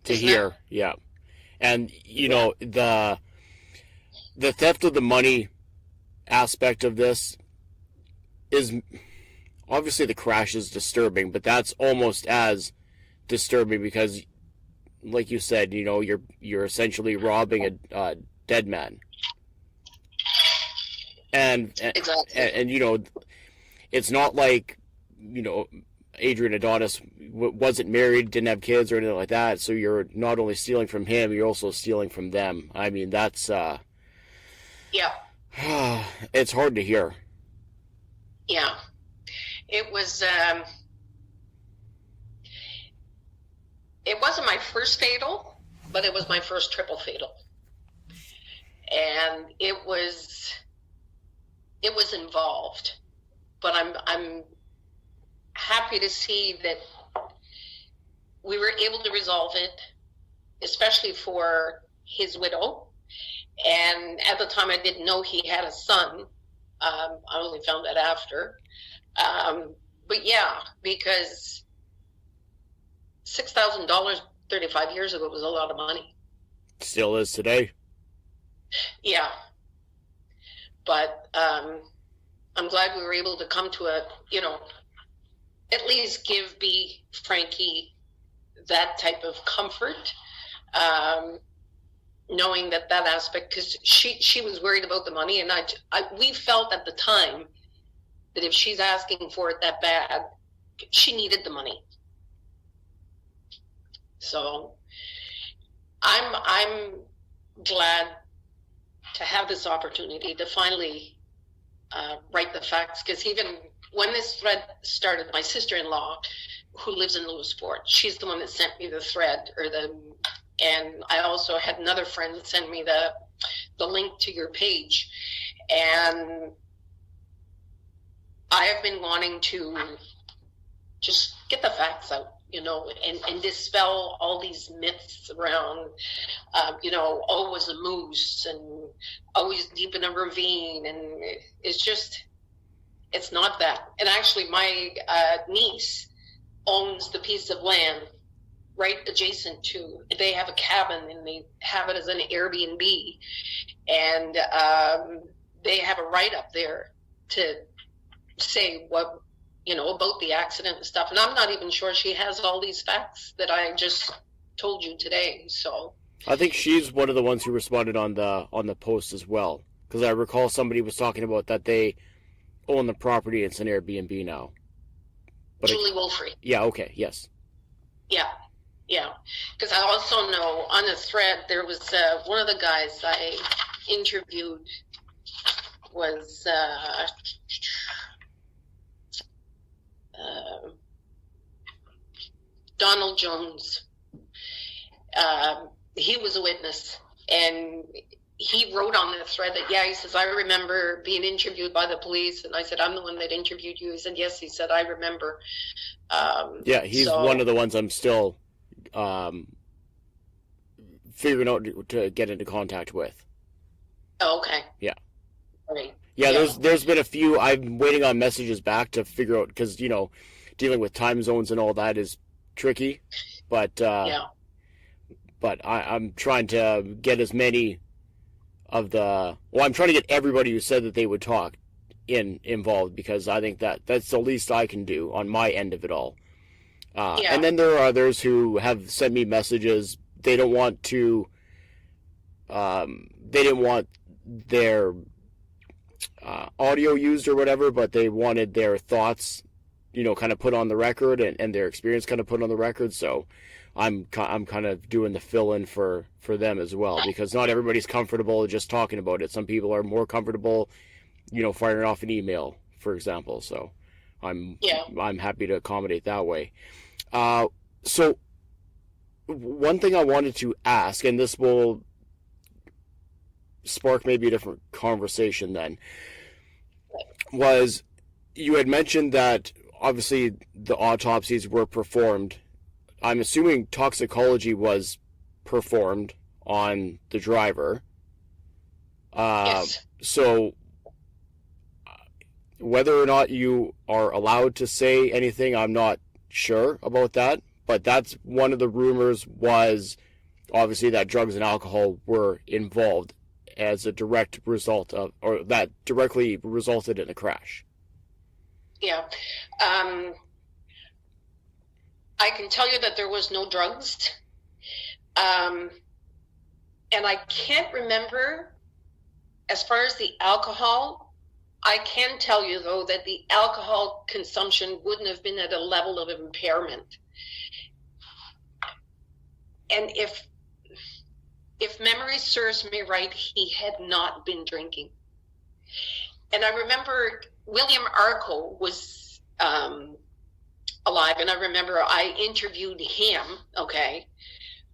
to Isn't hear. it? Yeah. And, the theft of the money aspect of this is obviously, the crash is disturbing, but that's almost as disturbing because, like you said, you're essentially robbing a dead man. And Exactly. and it's not like, Adrian Adonis wasn't married, didn't have kids or anything like that. So you're not only stealing from him, you're also stealing from them. I mean, that's Yeah. it's hard to hear. Yeah. It was, it wasn't my first fatal, but it was my first triple fatal. And it was involved, but I'm happy to see that we were able to resolve it, especially for his widow. And at the time I didn't know he had a son. I only found that after. But yeah, because $6,000 35 years ago was a lot of money. Still is today. Yeah. But I'm glad we were able to come to at least give Frankie that type of comfort, knowing that aspect, because she was worried about the money, and we felt at the time that if she's asking for it that bad, she needed the money. So I'm glad to have this opportunity to finally write the facts, because even when this thread started, my sister-in-law, who lives in Lewisporte, she's the one that sent me the thread, and I also had another friend send me the link to your page, and I have been wanting to just get the facts out, and dispel all these myths around, always a moose and always deep in a ravine. And it's not that. And actually my niece owns the piece of land right adjacent to, they have a cabin and they have it as an Airbnb. And they have a write-up there to say what, about the accident and stuff. And I'm not even sure she has all these facts that I just told you today. So I think she's one of the ones who responded on the post as well, because I recall somebody was talking about that they own the property. It's an Airbnb now. But Julie Wolfrey. Yeah. Okay. Yes. Yeah. Because I also know on the thread there was one of the guys I interviewed was Donald Jones. He was a witness, and he wrote on the thread that, he says, I remember being interviewed by the police. And I said, I'm the one that interviewed you. He said, yes. He said, I remember. He's one of the ones I'm still figuring out to get into contact with. Oh, okay. Yeah. Right. Yeah, there's been a few. I'm waiting on messages back to figure out, because, dealing with time zones and all that is tricky. But but I'm trying to get as many of I'm trying to get everybody who said that they would talk involved, because I think that's the least I can do on my end of it all. And then there are others who have sent me messages. They don't want to. They didn't want their audio used or whatever, but they wanted their thoughts, kind of put on the record, and their experience kind of put on the record. So I'm kind of doing the fill-in for them as well, because not everybody's comfortable just talking about it. Some people are more comfortable, firing off an email, for example. So I'm happy to accommodate that way. So one thing I wanted to ask, and this will spark maybe a different conversation then. was you had mentioned that obviously the autopsies were performed. I'm assuming toxicology was performed on the driver. Yes. So whether or not you are allowed to say anything, I'm not sure about that. But that's one of the rumors, was obviously that drugs and alcohol were involved as a direct result of, or that directly resulted in a crash. Yeah. I can tell you that there was no drugs. And I can't remember, as far as the alcohol, I can tell you, though, that the alcohol consumption wouldn't have been at a level of impairment. And if memory serves me right, he had not been drinking. And I remember William Arco was alive, and I remember I interviewed him, okay?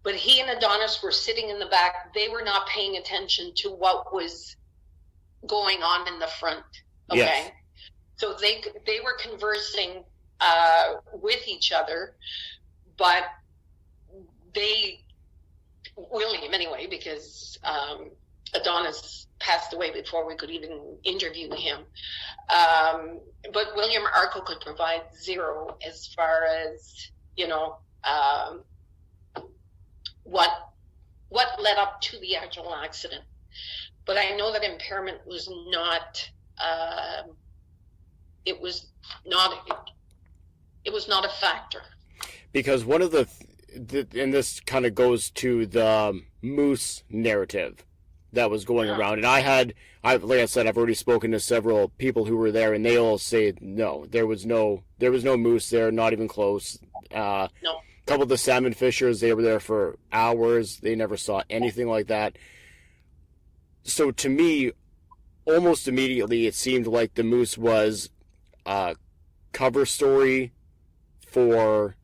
But he and Adonis were sitting in the back. They were not paying attention to what was going on in the front, okay? Yes. So they were conversing with each other, but William anyway, because Adonis passed away before we could even interview him. But William Arco could provide zero as far as, what led up to the actual accident. But I know that impairment was not, it was not a factor. Because one of and this kind of goes to the moose narrative that was going around. And like I said, I've already spoken to several people who were there, and they all say, no, there was no moose there, not even close. No. A couple of the salmon fishers, they were there for hours. They never saw anything like that. So to me, almost immediately, it seemed like the moose was a cover story for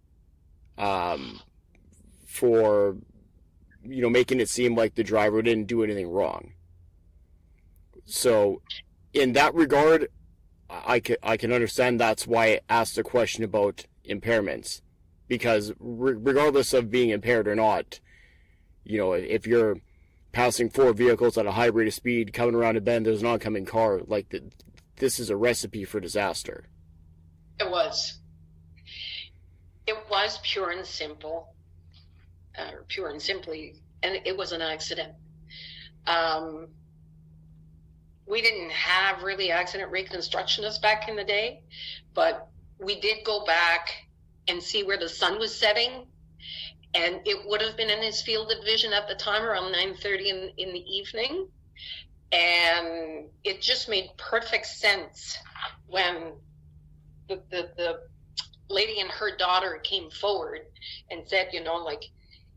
making it seem like the driver didn't do anything wrong. So in that regard, I can understand that's why I asked a question about impairments, because regardless of being impaired or not, if you're passing 4 vehicles at a high rate of speed, coming around a bend, there's an oncoming car, this is a recipe for disaster. It was pure and simple. Pure and simply, and it was an accident. We didn't have really accident reconstructionists back in the day, but we did go back and see where the sun was setting, and it would have been in his field of vision at the time around 9:30 in the evening, and it just made perfect sense when the lady and her daughter came forward and said,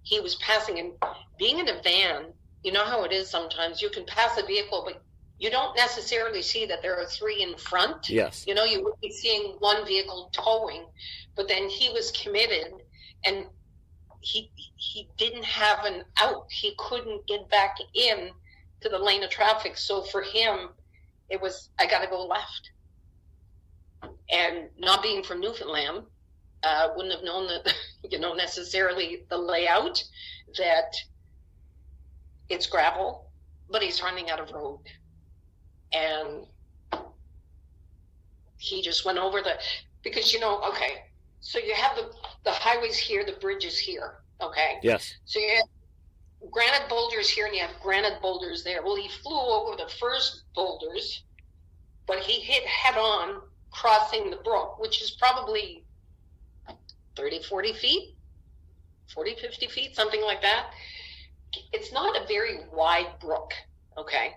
he was passing, and being in a van, you know how it is sometimes. You can pass a vehicle, but you don't necessarily see that there are 3 in front. Yes. You would be seeing one vehicle towing, but then he was committed, and he didn't have an out. He couldn't get back in to the lane of traffic. So for him, it was, I got to go left. And not being from Newfoundland, wouldn't have known that, necessarily the layout, that it's gravel, but he's running out of road. And he just went over because, okay, so you have the highways here, the bridges here, okay? Yes. So you have granite boulders here and you have granite boulders there. Well, he flew over the first boulders, but he hit head on crossing the brook, which is probably 30, 40 feet, 40, 50 feet, something like that. It's not a very wide brook, okay?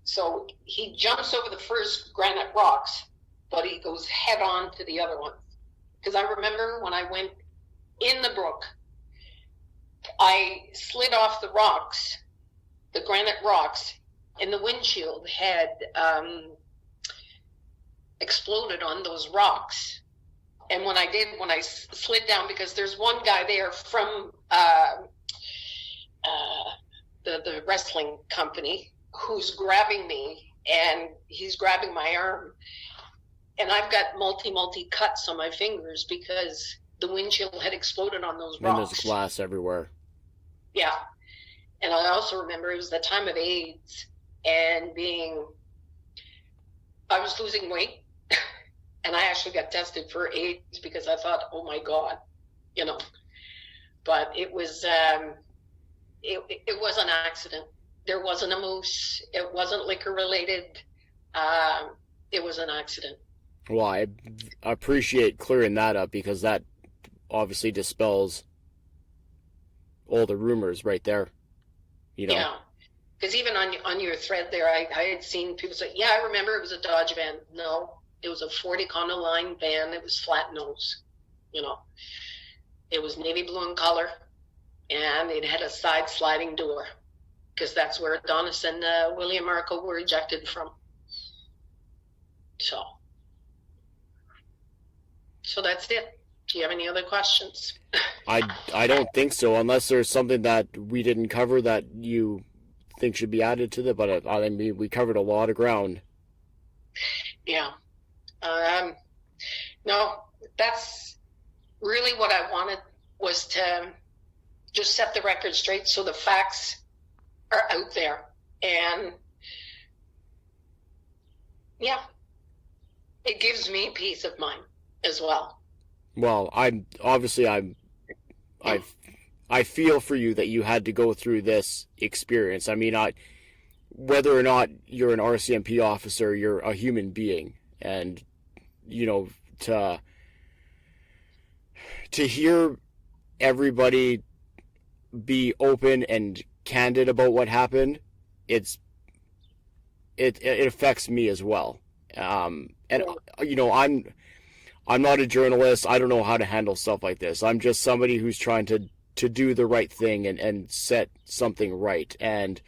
So he jumps over the first granite rocks, but he goes head on to the other ones. Because I remember when I went in the brook, I slid off the rocks, the granite rocks, and the windshield had exploded on those rocks. And when I slid down, because there's one guy there from the wrestling company who's grabbing me, and he's grabbing my arm, And I've got multi cuts on my fingers because the windshield had exploded on those rocks. And there's glass everywhere. Yeah. And I also remember it was the time of AIDS and I was losing weight and I actually got tested for AIDS because I thought, oh my God, but it was, it was an accident. There wasn't a moose. It wasn't liquor related. It was an accident. Well, I appreciate clearing that up because that obviously dispels all the rumors right there. Yeah, because even on your thread there, I had seen people say, yeah, I remember it was a Dodge van. No, it was a Ford Econoline van. It was flat nose. It was navy blue in color, and it had a side sliding door because that's where Adonis and William Marco were ejected from. So that's it. Do you have any other questions? I don't think so, unless there's something that we didn't cover that you think should be added to it, but I mean, we covered a lot of ground. Yeah. No, that's really what I wanted, was to just set the record straight so the facts are out there. And yeah, it gives me peace of mind as well. Well, I feel for you that you had to go through this experience. I mean, whether or not you're an RCMP officer, you're a human being, and to hear everybody be open and candid about what happened, it affects me as well. I'm not a journalist. I don't know how to handle stuff like this. I'm just somebody who's trying to do the right thing and set something right. And,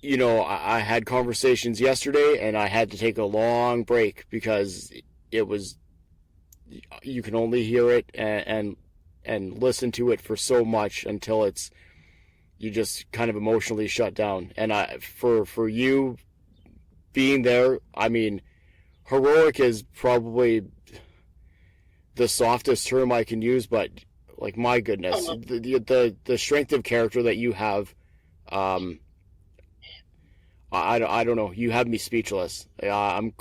I had conversations yesterday and I had to take a long break because you can only hear it and listen to it for so much until you just kind of emotionally shut down. And for you being there, I mean, heroic is probably the softest term I can use, but like, my goodness, the strength of character that you have, I don't know, you have me speechless. I'm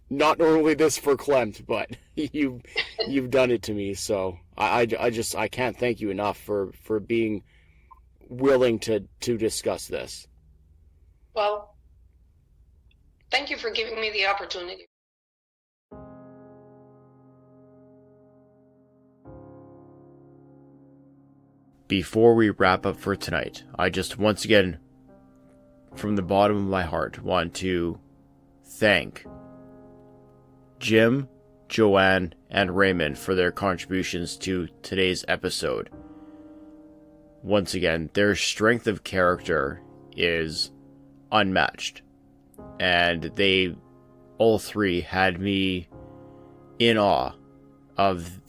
not normally this verklempt, but you've done it to me. So I can't thank you enough for being willing to discuss this. Well, thank you for giving me the opportunity. Before we wrap up for tonight, I just once again, from the bottom of my heart, want to thank Jim, Joanne, and Raymond for their contributions to today's episode. Once again, their strength of character is unmatched, and they all three had me in awe of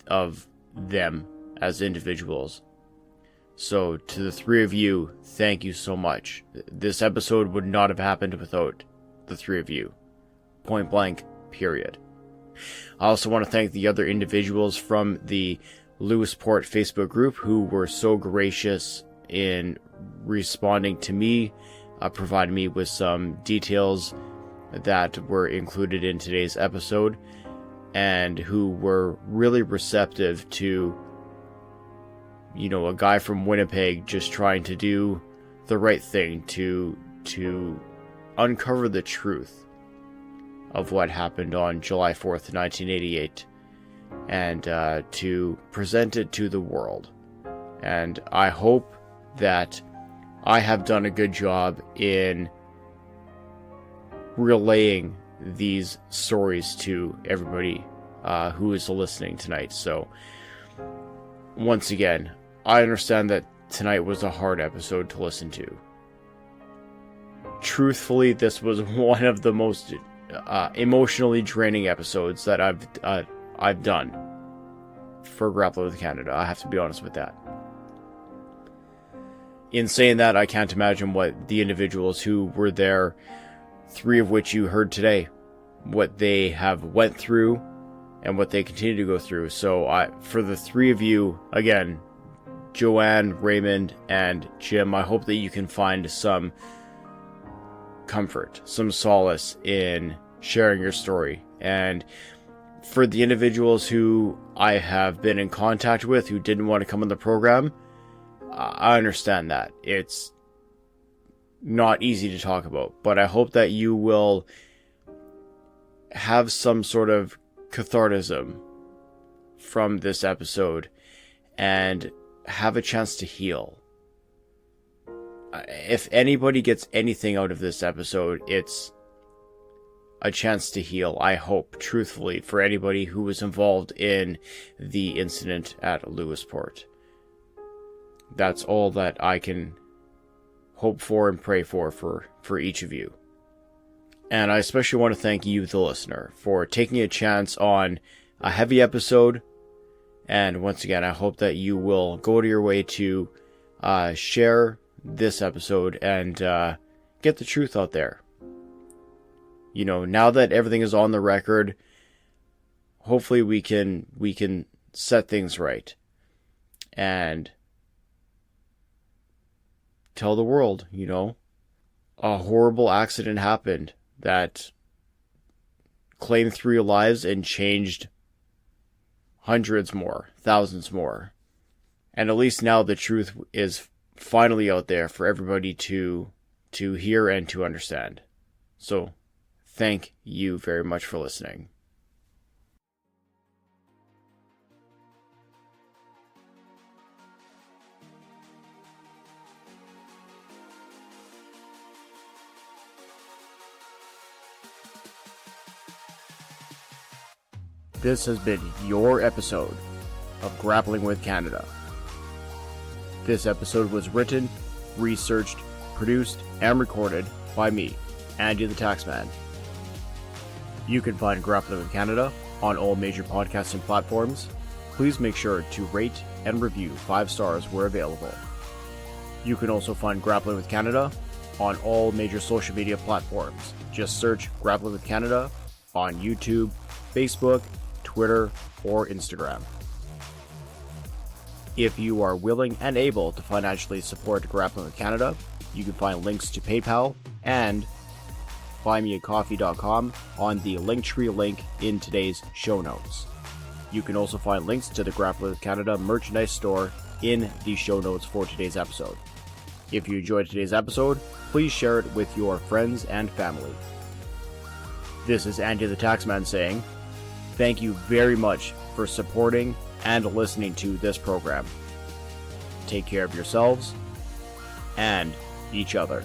them as individuals. So, to the three of you, thank you so much. This episode would not have happened without the three of you. Point blank, period. I also want to thank the other individuals from the Lewisporte Facebook group who were so gracious in responding to me, providing me with some details that were included in today's episode, and who were really receptive to a guy from Winnipeg just trying to do the right thing to uncover the truth of what happened on July 4th, 1988, and to present it to the world. And I hope that I have done a good job in relaying these stories to everybody who is listening tonight. So, once again, I understand that tonight was a hard episode to listen to. Truthfully, this was one of the most emotionally draining episodes that I've done for Grappling With Canada. I have to be honest with that. In saying that, I can't imagine what the individuals who were there, three of which you heard today, what they have went through and what they continue to go through. So for the three of you, again, Joanne, Raymond, and Jim, I hope that you can find some comfort, some solace in sharing your story. And for the individuals who I have been in contact with who didn't want to come on the program, I understand that. It's not easy to talk about, but I hope that you will have some sort of cathartism from this episode and have a chance to heal. If anybody gets anything out of this episode, it's a chance to heal, I hope, truthfully, for anybody who was involved in the incident at Lewisporte. That's all that I can hope for and pray for each of you. And I especially want to thank you, the listener, for taking a chance on a heavy episode. And once again, I hope that you will go to your way to share this episode and get the truth out there. You know, now that everything is on the record, hopefully we can set things right and tell the world, you know, a horrible accident happened that claimed 3 lives and changed hundreds more, thousands more. And at least now the truth is finally out there for everybody to hear and to understand. So, thank you very much for listening. This has been your episode of Grappling with Canada. This episode was written, researched, produced, and recorded by me, Andy the Taxman. You can find Grappling with Canada on all major podcasting platforms. Please make sure to rate and review 5 stars where available. You can also find Grappling with Canada on all major social media platforms. Just search Grappling with Canada on YouTube, Facebook, Twitter, or Instagram. If you are willing and able to financially support Grappling with Canada, you can find links to PayPal and buymeacoffee.com on the Linktree link in today's show notes. You can also find links to the Grappling with Canada merchandise store in the show notes for today's episode. If you enjoyed today's episode, please share it with your friends and family. This is Andy the Taxman saying, thank you very much for supporting and listening to this program. Take care of yourselves and each other.